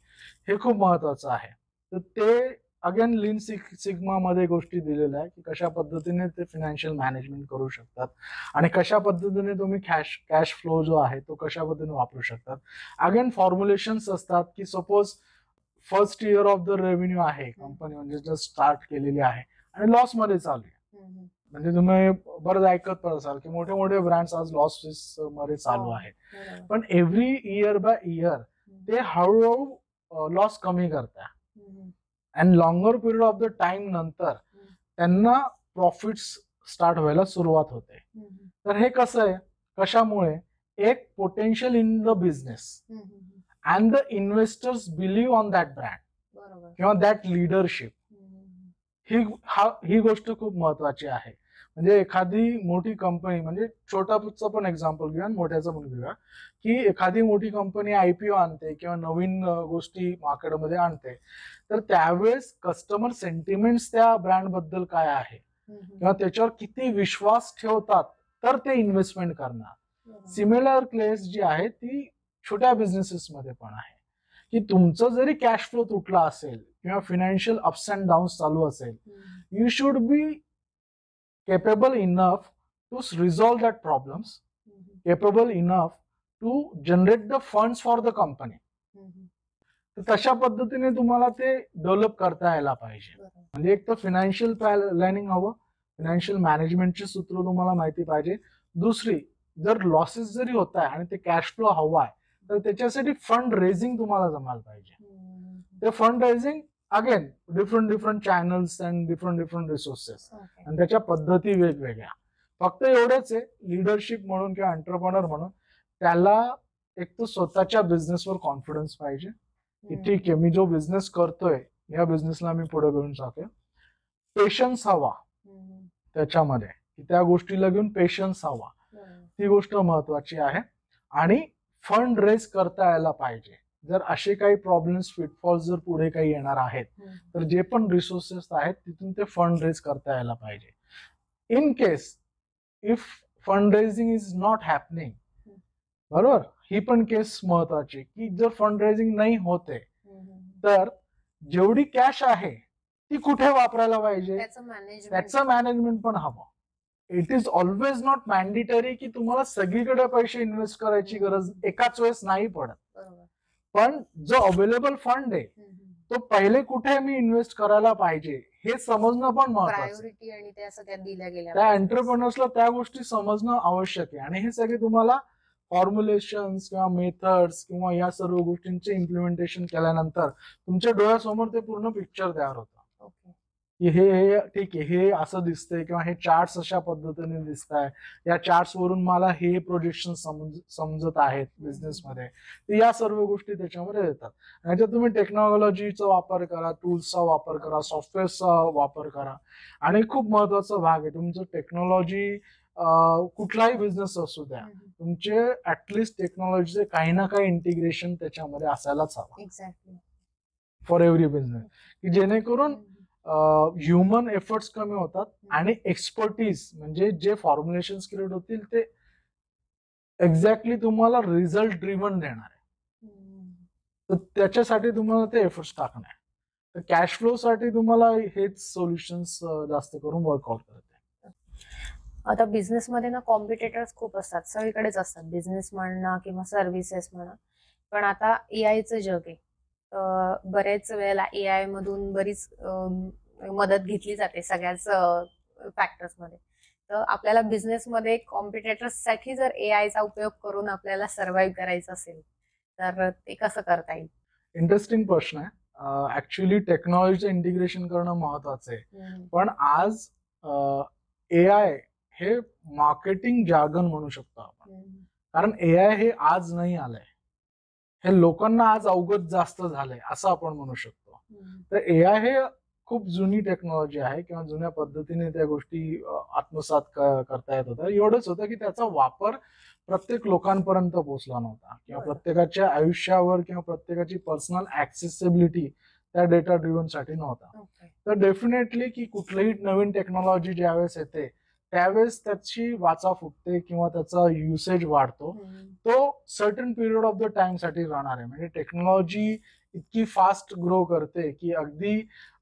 हे खूप महत्वाचं आहे. तर ते अगेन लीन सिग्मा मध्ये गोष्टी दिलेल्या आहे की कशा पद्धतीने ते फायनान्शियल मॅनेजमेंट करू शकतात आणि कशा पद्धतीने तुम्ही कॅश फ्लो जो आहे तो कशा पद्धतीने वापरू शकतात. अगेन फॉर्म्युलेशन्स असतात की suppose first year of the revenue आहे, कंपनी म्हणजे जस्ट स्टार्ट केलेली आहे आणि लॉस मध्ये चालू आहे. म्हणजे तुम्ही बरंच ऐकत असाल की मोठे मोठे ब्रँड्स आज लॉसेस मध्ये चालू आहेत, पण एव्हरी इयर बाय इयर ते हळूहळू लॉस कमी करतात and longer period of the time नंतर त्यांना प्रॉफिट्स स्टार्ट व्हायला सुरुवात होते. तर हे कसं आहे, कशामुळे? एक potential in the business and the investors believe on that brand किंवा दॅट लिडरशिप. ही गोष्ट खूप महत्वाची आहे. म्हणजे एखादी मोठी कंपनी, म्हणजे छोटाचं पण एक्झाम्पल घेऊया आणि मोठ्याचं पण घेऊया, की एखादी मोठी कंपनी IPO आणते किंवा नवीन गोष्टी मार्केटमध्ये आणते, तर त्यावेळेस कस्टमर सेंटिमेंट्स त्या ब्रँड बद्दल काय आहे किंवा त्याच्यावर किती विश्वास ठेवतात तर ते इन्व्हेस्टमेंट करणार. सिमिलर केस जी आहे ती छोट्या बिझनेसेस मध्ये पण आहे की तुमचं जरी कॅश फ्लो तुटला असेल किंवा फायनान्शियल अप्स अँड डाऊन्स चालू असेल, you should be capable enough to resolve that problems, capable enough to generate the funds for the company. तर तशा पद्धतीने तुम्हाला ते डेव्हलप करता यायला पाहिजे. म्हणजे एक तर फायनान्शियल प्लॅनिंग हवं, फायनान्शियल मॅनेजमेंटची सूत्र तुम्हाला माहिती पाहिजे. दुसरी, जर लॉसेस जरी होत आहे आणि ते कॅश फ्लो हवा आहे, तर त्याच्यासाठी फंड रेझिंग तुम्हाला जमायला पाहिजे. ते fund raising again different channels and different resources आणि त्याच्या पद्धती वेगवेगळ्या. फक्त एवढंच आहे, लिडरशिप म्हणून किंवा एंटरप्रेनर म्हणून त्याला एक तर स्वतःच्या बिझनेसवर कॉन्फिडन्स पाहिजे की ठीक आहे, मी जो बिझनेस करतोय या बिझनेसला मी पुढे घेऊन जातोय. पेशन्स हवा त्याच्यामध्ये, की त्या गोष्टीला घेऊन पेशन्स हवा, ती गोष्ट महत्वाची आहे. आणि फंड रेज करता यायला पाहिजे. जर असे काही प्रॉब्लेम्स, फिटफॉल्स जर पुढे काही येणार आहेत, तर जे पण रिसोर्सेस आहेत तिथून ते फंड रेज करता यायला पाहिजे. In case if fund raising is not happening, बरोबर, ही पण केस महत्वाची की जर फंड रेझिंग नाही होते तर जेवढी कॅश आहे ती कुठे वापरायला पाहिजे त्याचं मॅनेजमेंट पण हवं. It is always not mandatory की तुम्हाला सगळीकडे पैसे इन्व्हेस्ट करायची गरज एकाच वेळेस नाही पडत. बरोबर. पण जो अवेलेबल फंड आहे तो पहिले कुठे मी इन्व्हेस्ट करायला पाहिजे हे समजणं पण महत्वाचं आहे. प्रायोरिटी आणि त्या सगळ्या दिल्या गेल्या त्या एंटरप्रेनर्सला त्या गोष्टी समजणं आवश्यक आहे. आणि हे सगळे तुम्हाला फॉर्म्युलेशन्स किंवा मेथड्स किंवा या सर्व गोष्टींचे इम्प्लिमेंटेशन केल्यानंतर तुमच्या डोळ्यासमोर ते पूर्ण पिक्चर तयार होतं की हे ठीक आहे, हे असं दिसतंय किंवा हे चार्ट्स अशा पद्धतीने दिसत आहे, या चार्ट्स वरून मला हे प्रोजेक्शन समजत आहेत बिझनेसमध्ये. तर या सर्व गोष्टी त्याच्यामध्ये येतात. याच्यात तुम्ही टेक्नॉलॉजीचा वापर करा, टूल्सचा वापर करा, सॉफ्टवेअरचा वापर करा. आणि खूप महत्वाचा भाग आहे तुमचं टेक्नॉलॉजी. कुठलाही बिझनेस असू द्या, तुमचे ऍटलिस्ट टेक्नॉलॉजीचे काही ना काही इंटिग्रेशन त्याच्यामध्ये असायलाच हवं. एक्झॅक्टली. फॉर एव्हरी बिझनेस, की जेणेकरून ह्युमन एफर्ट्स कमी होतात आणि एक्सपर्टीज म्हणजे जे फॉर्म्युलेशन्स क्रिएट होतील ते एक्झॅक्टली तुम्हाला रिझल्ट ड्रिव्हन देणार आहे. तर त्याच्यासाठी तुम्हाला ते एफर्ट्स टाकणार आहे. तर कॅश फ्लो साठी तुम्हाला हेच सोल्युशन्स जास्त करून वर्कआउट करते. आता बिझनेसमध्ये ना कॉम्पिटिटर्स खूप असतात, सगळीकडेच असतात, बिझनेस म्हणा किंवा सर्व्हिसेस म्हणा. पण आता एआयचं जग आहे. बरेच वेळेला एआय मधून बरीच मदत घेतली जाते सगळ्याच फॅक्टर्स मध्ये. तर आपल्याला बिझनेसमध्ये कॉम्पिटिटर्स साठी जर एआयचा उपयोग करून आपल्याला सर्व्हाइव्ह करायचं असेल तर ते कसं करता येईल? इंटरेस्टिंग प्रश्न आहे. ऍक्च्युली टेक्नॉलॉजीचं इंटिग्रेशन करणं महत्वाचं आहे. पण आज एआय हे मार्केटिंग जार्गन म्हणू शकतो आपण. कारण एआय हे आज नाही आलंय, हे लोकांना आज अवगत जास्त झालंय असं आपण म्हणू शकतो. तर एआय हे खूप जुनी टेक्नॉलॉजी आहे किंवा जुन्या पद्धतीने त्या गोष्टी आत्मसात करता येत होत्या. एवढंच होतं की त्याचा वापर प्रत्येक लोकांपर्यंत पोहोचला नव्हता किंवा प्रत्येकाच्या आयुष्यावर किंवा प्रत्येकाची पर्सनल ऍक्सेसिबिलिटी त्या डेटा ड्रिव्हन साठी नव्हता. तर डेफिनेटली की कुठलीही नवीन टेक्नॉलॉजी ज्यावेळेस येते त्यावेळेस त्याची वाचा फुटते किंवा त्याचा युसेज वाढतो. तो certain period of the time साठी राहणार आहे. म्हणजे टेक्नॉलॉजी इतकी फास्ट ग्रो करते की अगदी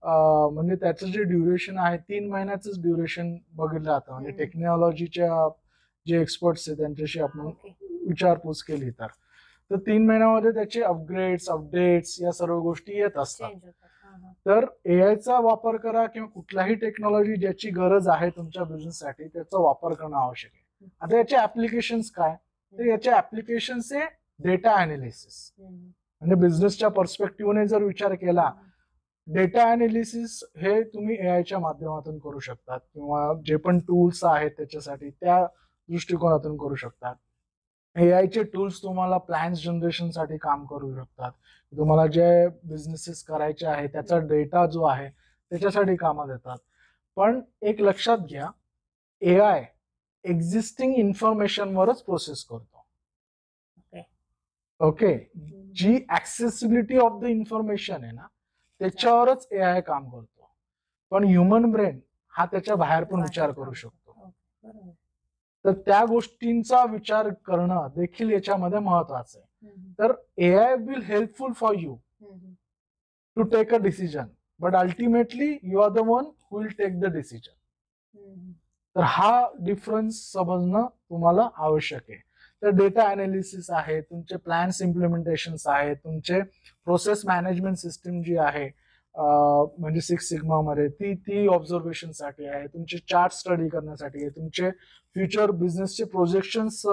म्हणजे त्याचं जे ड्युरेशन आहे 3 महिन्याच ड्युरेशन बघितलं जातं. म्हणजे टेक्नॉलॉजीच्या जे एक्सपर्ट्स आहेत त्यांच्याशी आपण विचारपूस केली तर 3 महिन्यामध्ये त्याचे अपग्रेड्स अपडेट्स या सर्व गोष्टी येत असतात. तर एआयचा वापर करा किंवा कुठलाही टेक्नॉलॉजी ज्याची गरज आहे तुमच्या बिझनेससाठी त्याचा वापर करणं आवश्यक आहे. आता याचे ऍप्लिकेशन्स काय? तर याचे ऍप्लिकेशन्स आहे डेटा अनालिसिस. म्हणजे बिझनेसच्या पर्स्पेक्टिव्हने जर विचार केला, डेटा अनालिसिस हे तुम्ही एआयच्या माध्यमातून करू शकतात किंवा जे पण टूल्स आहेत त्याच्यासाठी त्या दृष्टिकोनातून करू शकतात. एआयचे टूल्स तुम्हाला प्लॅन्स जनरेशनसाठी काम करू शकतात. तुम्हाला जे बिझनेसेस करायचे आहे त्याचा डेटा जो आहे त्याच्यासाठी कामात येतात. पण एक लक्षात घ्या, एआय एक्झिस्टिंग इन्फॉर्मेशनवरच प्रोसेस करतो. ओके, जी ऍक्सेसिबिलिटी ऑफ द इन्फॉर्मेशन आहे ना त्याच्यावरच एआय काम करतो. पण ह्युमन ब्रेन हा त्याच्या बाहेर पण विचार करू शकतो. तर त्या गोष्टींचा विचार करणं देखील याच्यामध्ये महत्वाचं आहे. तर AI will helpful for you to take a decision, but ultimately you are the one who will take the decision. तर हा डिफरन्स समजणं तुम्हाला आवश्यक आहे. तर डेटा अनालिसिस आहे, तुमचे प्लॅन्स इम्प्लिमेंटेशन्स आहेत, तुमचे प्रोसेस मॅनेजमेंट सिस्टीम जी आहे म्हणजे 6 सिग्मा मध्ये ती ऑब्झर्वेशन साठी आहे, तुमचे चार्ट स्टडी करण्यासाठी आहे, तुमचे फ्युचर बिझनेसचे प्रोजेक्शन्स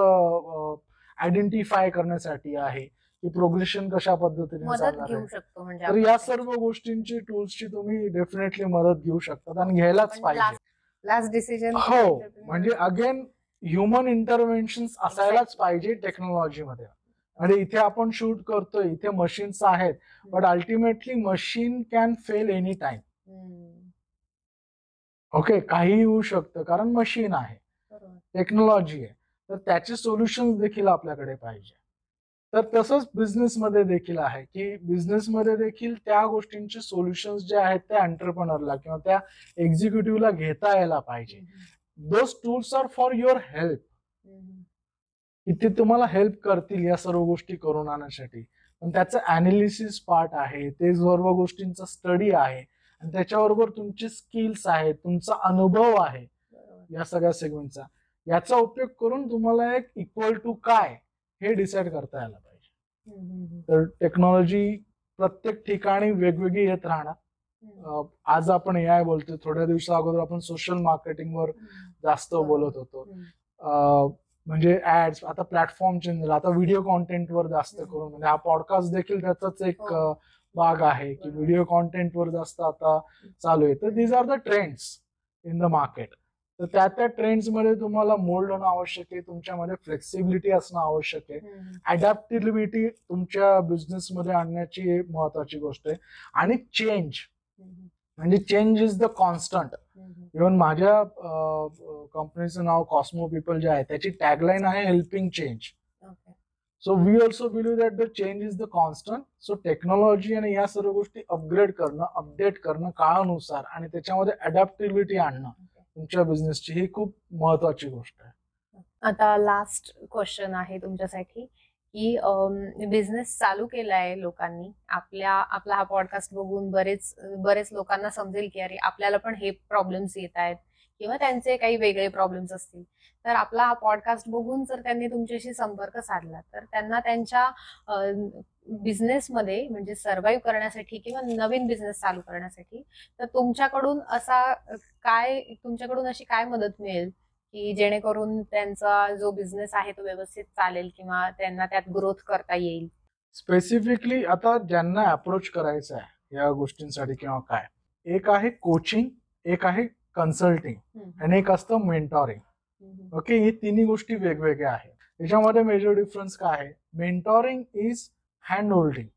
आयडेंटिफाय करण्यासाठी आहे की प्रोग्रेशन कशा पद्धतीने चालणार आहे. तर या सर्व गोष्टींची टूल्सची तुम्ही डेफिनेटली मदत घेऊ शकता आणि घ्यायलाच पाहिजे. लास्ट डिसिजन हो, म्हणजे अगेन ह्युमन इंटरव्हेन्शन असायलाच पाहिजे टेक्नॉलॉजीमध्ये. म्हणजे इथे आपण शूट करतोय, इथे मशीन्स आहेत, but ultimately machine can fail any time. Okay, काही होऊ शकतं कारण मशीन आहे, टेक्नॉलॉजी आहे. तर त्याचे सोल्युशन देखील आपल्याकडे पाहिजे. तर तसंच बिझनेसमध्ये देखील आहे की बिझनेसमध्ये देखील त्या गोष्टींचे सोल्युशन्स जे आहेत त्या एंटरप्रेनरला किंवा त्या एक्झिक्युटिव्हला घेता यायला पाहिजे. Those tools are for your help. इथे तुम्हाला हेल्प करतील या सर्व गोष्टी करून आणण्यासाठी. पण त्याचं अनालिसिस पार्ट आहे, ते सर्व गोष्टींचा स्टडी आहे आणि त्याच्याबरोबर तुमचे स्किल्स आहेत, तुमचा अनुभव आहे या सगळ्या सेगमेंटचा, याचा उपयोग करून तुम्हाला एक इक्वल टू काय हे डिसाईड करता यायला पाहिजे. तर टेक्नॉलॉजी प्रत्येक ठिकाणी वेगवेगळी येत राहणार. आज आपण AI बोलतोय, थोड्या दिवसा अगोदर आपण सोशल मार्केटिंगवर जास्त बोलत होतो. म्हणजे ऍड्स, आता प्लॅटफॉर्म चेंज झाला, आता व्हिडिओ कॉन्टेंटवर जास्त करून, म्हणजे हा पॉडकास्ट देखील त्याचाच एक भाग आहे की व्हिडिओ कॉन्टेंटवर जास्त आता चालू आहे. तर these are the trends in the market. तर त्या ट्रेंड्स मध्ये तुम्हाला मोल्ड होणं आवश्यक आहे, तुमच्यामध्ये फ्लेक्सिबिलिटी असणं आवश्यक आहे, अडॅप्टिबिलिटी तुमच्या बिझनेस मध्ये आणण्याची एक महत्वाची गोष्ट आहे. आणि चेंज, म्हणजे change is the constant. Even माझ्या कंपनीचं नाव कॉस्मो पीपल जे आहे त्याची टॅगलाईन आहे helping change. So we also believe that the change is the constant. So technology आणि या सर्व गोष्टी अपग्रेड करणं, अपडेट करणं काळानुसार आणि त्याच्यामध्ये अडॅप्टिबिलिटी आणणं तुमच्या बिझनेसची, ही खूप महत्वाची गोष्ट आहे. आता लास्ट क्वेश्चन आहे तुमच्यासाठी की बिझनेस चालू केलाय लोकांनी, आपला हा पॉडकास्ट बघून बरेच लोकांना समजेल की अरे आपल्याला पण हे प्रॉब्लेम्स येत आहेत किंवा त्यांचे काही वेगळे प्रॉब्लेम्स असतील. तर आपला हा पॉडकास्ट बघून जर त्यांनी तुमच्याशी संपर्क साधला तर त्यांना त्यांच्या बिझनेसमध्ये म्हणजे सर्व्हाइव्ह करण्यासाठी किंवा नवीन बिझनेस चालू करण्यासाठी तर तुमच्याकडून अशी काय मदत मिळेल की जेणेकरून त्यांचा जो बिझनेस आहे तो व्यवस्थित चालेल किंवा त्यांना त्यात ग्रोथ करता येईल? स्पेसिफिकली आता ज्यांना अप्रोच करायचं आहे या गोष्टींसाठी किंवा काय, एक आहे कोचिंग, एक आहे कन्सल्टिंग आणि एक असतं मेंटॉरिंग. ओके, ही तिन्ही गोष्टी वेगवेगळ्या आहेत. त्याच्यामध्ये मेजर डिफरन्स काय आहे? Mentoring is hand holding.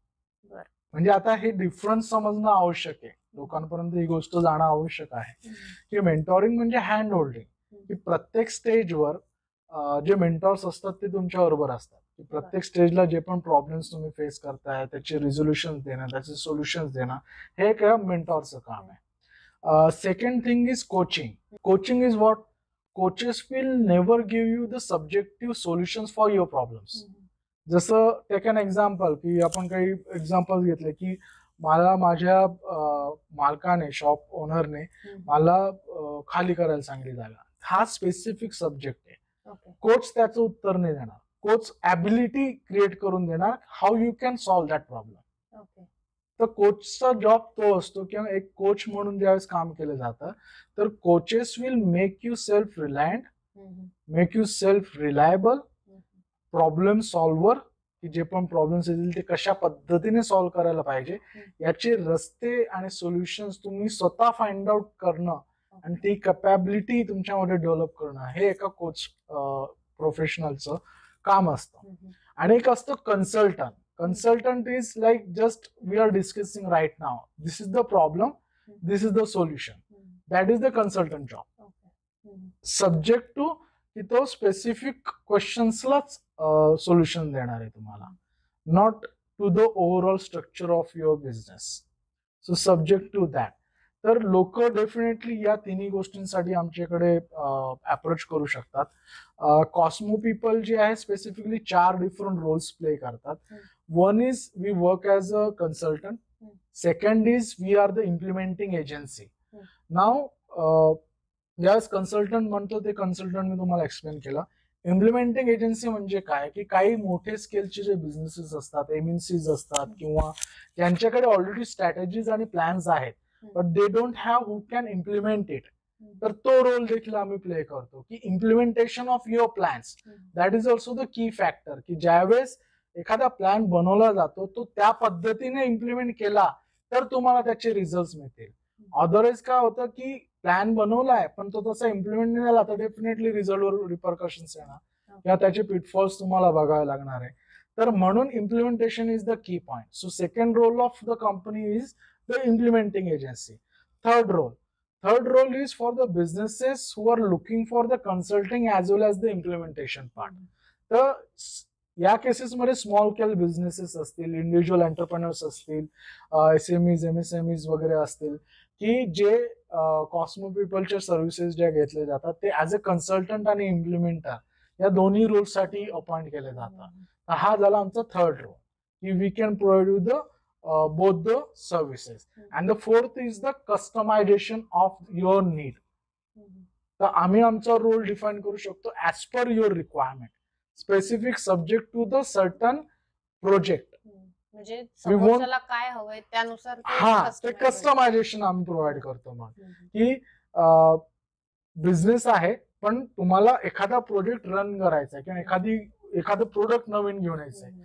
म्हणजे आता हे डिफरन्स समजणं आवश्यक आहे, लोकांपर्यंत ही गोष्ट जाणं आवश्यक आहे की मेंटॉरिंग म्हणजे हँड होल्डिंग, की प्रत्येक स्टेजवर जे मेंटॉर्स असतात ते तुमच्या बरोबर असतात, की प्रत्येक स्टेजला जे पण प्रॉब्लेम्स तुम्ही फेस करताय त्याचे रिझोल्युशन देणं, त्याचे सोल्युशन्स देणं, हे एक मेंटॉरचं काम आहे. Second thing is coaching. Coaching is what? Coaches will never give you the subjective solutions for your problems. जसं टेक एन एक्झाम्पल, की आपण काही एक्झाम्पल्स घेतले की मला माझ्या मालकाने, शॉप ओनरने मला खाली करायला सांगितली जागा, हा स्पेसिफिक सब्जेक्ट आहे. कोच त्याचं उत्तर नाही देणार, कोच ॲबिलिटी क्रिएट करून देणार, how you can solve that problem. तर कोचचा जॉब तो असतो किंवा एक कोच म्हणून ज्यावेळेस काम केलं जातं तर coaches will make you self reliant, make you self reliable, problem solver, की जे पण प्रॉब्लेम्स येतील ते कशा पद्धतीने सॉल्व्ह करायला पाहिजे याचे रस्ते आणि सोल्युशन्स तुम्ही स्वतः फाइंड आउट करणं आणि ती कॅपॅबिलिटी तुमच्यामध्ये डेव्हलप करणं, हे एका कोच प्रोफेशनलचं काम असतं. आणि एक असतं consultant. Consultant is like just we are discussing right now. This is the problem. This is the solution. That is the consultant job. Subject to की तो स्पेसिफिक क्वेश्चन्सलाच सोल्युशन देणार आहे तुम्हाला, not to the overall structure of your business. So subject to that. तर लोक डेफिनेटली या तिन्ही गोष्टींसाठी आमच्याकडे अप्रोच करू शकतात. कॉस्मो पीपल जे आहे स्पेसिफिकली 4 डिफरंट रोल्स प्ले करतात. One is we work as a consultant. Second is we are the implementing agency. नाव ज्यावेळेस कन्सल्टंट म्हणतो ते कन्सल्टंट मी तुम्हाला एक्सप्लेन केला. इम्प्लिमेंटिंग एजन्सी म्हणजे काय, की काही मोठे स्केलचे जे बिझनेसेस असतात, एमएनसीज असतात किंवा त्यांच्याकडे ऑलरेडी स्ट्रॅटेजीज आणि प्लॅन्स आहेत, but they don't have who can implement it. तर तो रोल देखील आम्ही प्ले करतो की implementation of your plans. That is also the key factor, की ज्यावेळेस एखादा प्लॅन बनवला जातो तो त्या पद्धतीने इम्प्लिमेंट केला तर तुम्हाला त्याचे रिझल्ट मिळतील. अदरवाईज काय होतं की प्लॅन बनवलाय पण तो तसा इम्प्लिमेंट नाही झाला तर डेफिनेटली रिझल्टवर रिपरकशन्स येणार किंवा त्याचे पिटफॉल्स तुम्हाला बघावे लागणार आहे. तर म्हणून implementation is the key point. So second role of the company is the implementing agency. Third role is for the businesses who are looking for the consulting as well as the implementation part. तर या केसेसमध्ये स्मॉल स्केल बिझनेसेस असतील, इंडिव्हिज्युअल एंटरप्रेन्योर्स असतील, SMEs, MSMEs वगैरे असतील, की जे कॉस्मो पीपलच्या सर्व्हिसेस ज्या घेतले जातात ते ऍज अ कन्सल्टंट आणि इम्प्लिमेंटर या दोन्ही रोलसाठी अपॉइंट केले जातात. हा झाला आमचा थर्ड रोल. की we can provide you the both the services. And the fourth is the customization of your need. तर आम्ही आमचा रोल डिफाईन करू शकतो as per your requirement, specific subject to the certain project. म्हणजे समोरच्याला काय हवंय त्यानुसार ते कस्टमायझेशन आम्ही प्रोव्हाइड करतो. मग की बिझनेस आहे पण तुम्हाला एखादा प्रोजेक्ट रन करायचा आहे किंवा एखादं प्रोडक्ट नवीन घेऊन यायचं आहे,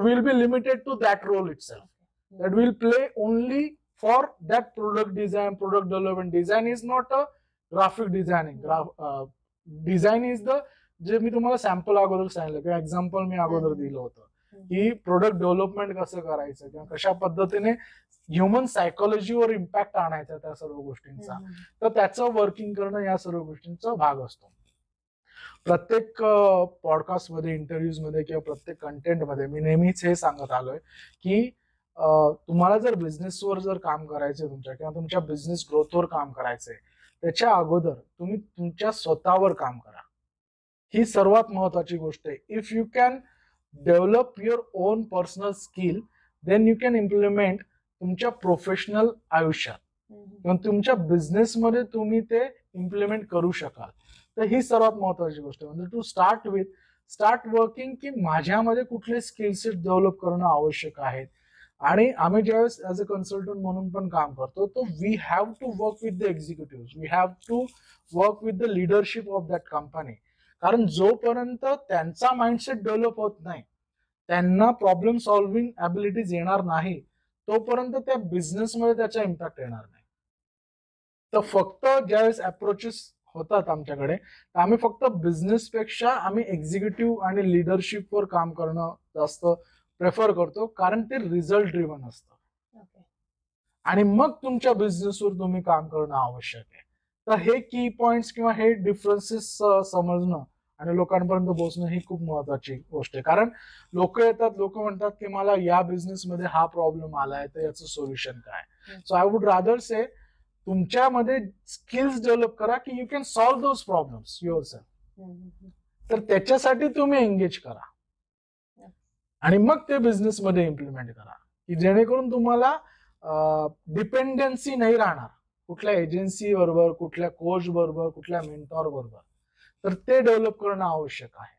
will be limited to that role itself. That will play only for that product design, product development. Design is not a graphic designing. Design is the जे मी तुम्हाला सॅम्पल अगोदर सांगितलं किंवा एक्झाम्पल मी अगोदर दिलं होतं की प्रोडक्ट डेव्हलपमेंट कसं करायचं किंवा कशा पद्धतीने ह्युमन सायकोलॉजीवर इम्पॅक्ट आणायचा त्या सर्व गोष्टींचा, तर त्याचं वर्किंग करणं या सर्व गोष्टींचा भाग असतो. प्रत्येक पॉडकास्टमध्ये, इंटरव्ह्यूज किंवा प्रत्येक कंटेंटमध्ये मी नेहमीच हे सांगत आलोय की तुम्हाला जर बिझनेसवर जर काम करायचंय तुमच्या किंवा तुमच्या बिझनेस ग्रोथवर काम करायचंय, त्याच्या अगोदर तुम्ही तुमच्या स्वतःवर काम करा. ही सर्वात महत्वाची गोष्ट आहे. If you can develop your own personal skill, then you can implement तुमच्या प्रोफेशनल आयुष्यात किंवा तुमच्या बिझनेसमध्ये तुम्ही ते इम्प्लिमेंट करू शकाल. तर ही सर्वात महत्वाची गोष्ट आहे. म्हणजे टू स्टार्ट वर्किंग की माझ्यामध्ये कुठले स्किल सेट डेव्हलप करणं आवश्यक आहेत. आणि आम्ही ज्यावेळेस ऍज अ कन्सल्टंट म्हणून पण काम करतो, तर we have to work with the executive, we have to work with the leadership of that company. कारण जोपर्यंत त्यांचा माइंडसेट डेव्हलप होत नाही, त्यांना प्रॉब्लेम सॉल्व्हिंग ॲबिलिटीज येणार नाही, तोपर्यंत त्या बिझनेसमध्ये त्याचा इम्पॅक्ट येणार नाही. तर फक्त ज्यावेळेस अप्रोचेस होतात आमच्याकडे, तर आम्ही फक्त बिझनेसपेक्षा आम्ही एक्झिक्युटिव्ह आणि लिडरशिपवर काम करणं जास्त प्रेफर करतो, कारण ते रिझल्ट ड्रिव्हन असतं. आणि मग तुमच्या बिझनेसवर तुम्ही काम करणं आवश्यक आहे. तर हे की पॉइंट्स किंवा हे डिफरन्सेस समजणं आणि लोकांपर्यंत पोहोचणं ही खूप महत्वाची गोष्ट आहे. कारण लोक येतात, लोक म्हणतात की मला या बिझनेसमध्ये हा प्रॉब्लेम आलाय, तर याचं सोल्युशन काय. सो आय वुड रादर से तुमच्यामध्ये स्किल्स डेव्हलप करा की you can solve those problems yourself. तर त्याच्यासाठी तुम्ही एंगेज करा आणि मग ते बिझनेसमध्ये इम्प्लिमेंट करा, की जेणेकरून तुम्हाला डिपेंडन्सी नाही राहणार कुठल्या एजन्सी बरोबर, कुठल्या कोच बरोबर, कुठल्या मेंटॉर बरोबर. तर ते डेव्हलप करणं आवश्यक आहे.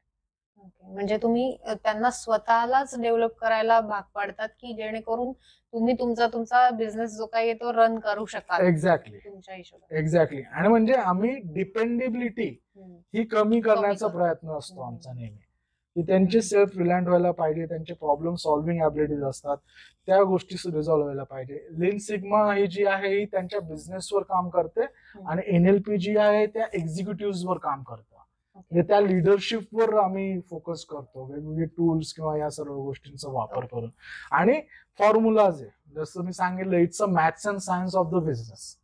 म्हणजे तुम्ही त्यांना स्वतःलाच डेव्हलप करायला भाग पाडतात की जेणेकरून तुम्ही तुमचा बिझनेस जो काही तो रन करू शकाल. एक्झॅक्टली, तुमच्या हिशोबाने. एक्झॅक्टली. आणि म्हणजे आम्ही डिपेंडेबिलिटी ही कमी करण्याचा प्रयत्न असतो आमचा नेहमी, की त्यांचे सेल्फ रिलायंट व्हायला पाहिजे, त्यांचे प्रॉब्लेम सॉल्व्हिंग ॲबिलिटीज असतात, त्या गोष्टी रिझॉल्व्ह व्हायला पाहिजे. लीन सिग्मा ही जी आहे ही त्यांच्या बिझनेसवर काम करते आणि NLP जी आहे त्या एक्झिक्युटिव्हवर काम करतं. म्हणजे त्या लिडरशिपवर आम्ही फोकस करतो, वेगवेगळे टूल्स किंवा या सर्व गोष्टींचा वापर करून. आणि फॉर्म्युलाज आहे, जसं मी सांगितलं, it's a maths and science of the business.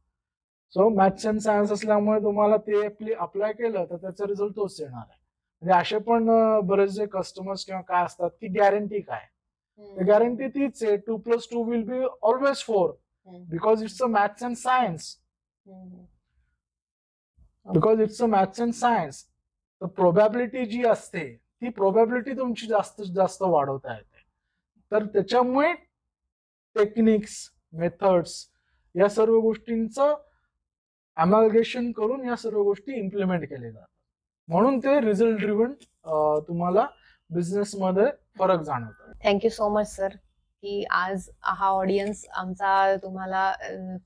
So maths and science असल्यामुळे तुम्हाला ते अप्लाय केलं तर त्याचा रिझल्ट तोच येणार आहे. म्हणजे असे पण बरेचसे कस्टमर्स किंवा काय असतात की गॅरंटी काय, गॅरंटी तीच आहे, 2+2 will be always 4 because it's a maths and science. Because it's a maths and science. तर प्रोबॅबिलिटी जी असते ती प्रोबॅबिलिटी तुमची जास्तीत जास्त वाढवता येते. तर त्याच्यामुळे टेक्निक्स, मेथड्स या सर्व गोष्टींचं अमॅलगेशन करून या सर्व गोष्टी इम्प्लिमेंट केल्या जातात. म्हणून ते रिझल्ट ड्रिव्हन तुम्हाला बिझनेसमध्ये फरक जाणवतो. थँक्यू सो मच सर, की आज हा ऑडियन्स आमचा तुम्हाला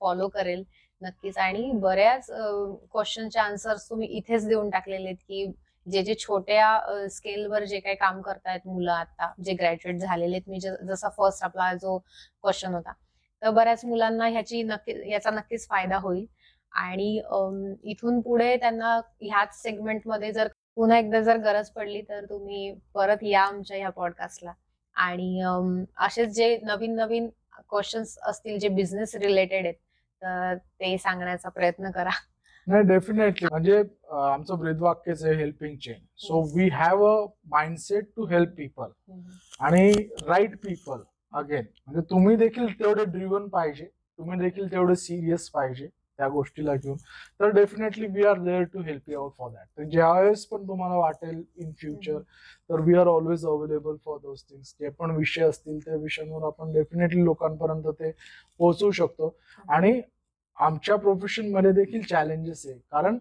फॉलो करेल नक्कीच. आणि बऱ्याच क्वेश्चनचे आन्सर्स तुम्ही इथेच देऊन टाकलेले आहेत की जे छोट्या स्केलवर जे काही काम करतायत मुलं आता जे ग्रॅज्युएट झालेले आहेत, मी जसा फर्स्ट आपला जो क्वेश्चन होता, तर बऱ्याच मुलांना याचा नक्कीच फायदा होईल. आणि इथून पुढे त्यांना ह्याच सेगमेंटमध्ये जर पुन्हा एकदा जर गरज पडली तर तुम्ही परत या आमच्या ह्या पॉडकास्टला. आणि असेच जे नवीन नवीन क्वेश्चन्स असतील जे बिझनेस रिलेटेड आहेत तर ते सांगण्याचा प्रयत्न करा. नाही, डेफिनेटली. म्हणजे आमचं ब्रीदवाक्यच आहे helping change. So we have a mindset to help people आणि राईट पीपल. अगेन म्हणजे तुम्ही देखील तेवढे ड्रिव्हन पाहिजे, तुम्ही देखील तेवढे सिरियस पाहिजे त्या गोष्टीला घेऊन, तर definitely we are there to help you out for that. तर ज्यावेळेस पण तुम्हाला वाटेल इन फ्युचर, तर we are always available for those things. जे पण विषय असतील त्या विषयांवर आपण डेफिनेटली लोकांपर्यंत ते पोहोचवू शकतो. आणि आमच्या प्रोफेशन मध्ये देखील चॅलेंजेस आहे, कारण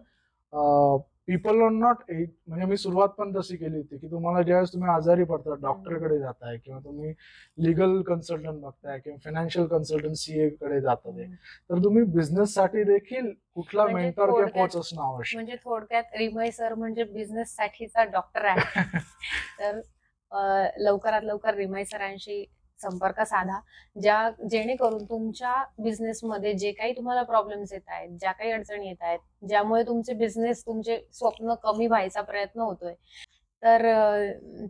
पीपल आर नॉट, म्हणजे मी सुरुवात पण तशी केली होती की तुम्हाला ज्यावेळेस तुम्ही आजारी पडता, डॉक्टरकडे जाताय किंवा तुम्ही लिगल कन्सल्टंट बघताय किंवा फायनान्शियल कन्सल्टंट सीए कडे जाताय, तर तुम्ही बिझनेस साठी देखील कुठला म्हणजे मेंटर किंवा थोडक्यात- कोच असणं आवश्यक म्हणजे थोडक्यात रिमय सर म्हणजे बिझनेस साठीचा डॉक्टर आहे. तर लवकरात लवकर रिमय सरांशी संपर्क साधा, जेणेकरून तुमच्या बिझनेसमध्ये जे काही तुम्हाला प्रॉब्लेम्स येत आहेत, ज्या काही अडचणी येत आहेत, ज्यामुळे तुमचे बिझनेस, तुमचे स्वप्न कमी व्हायचा प्रयत्न होतोय, तर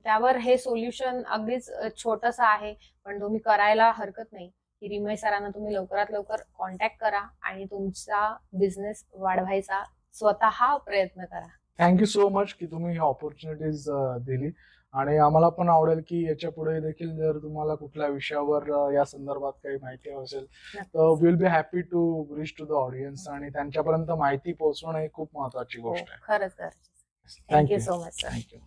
त्यावर हे सोल्युशन अगदीच छोटंसं आहे, पण तुम्ही करायला हरकत नाही की रिमय सरांना तुम्ही लवकरात लवकर कॉन्टॅक्ट करा आणि तुमचा बिझनेस वाढवायचा स्वतः प्रयत्न करा. थँक्यू सो मच की तुम्ही ही ऑपॉर्च्युनिटीज दिली. आणि आम्हाला पण आवडेल की याच्या पुढे देखील जर तुम्हाला कुठल्या विषयावर या संदर्भात काही माहिती असेल, तर will be happy to reach to the audience, आणि त्यांच्यापर्यंत माहिती पोहोचवणं ही खूप महत्वाची गोष्ट आहे. खरंच. Thank you so much sir. Thank you.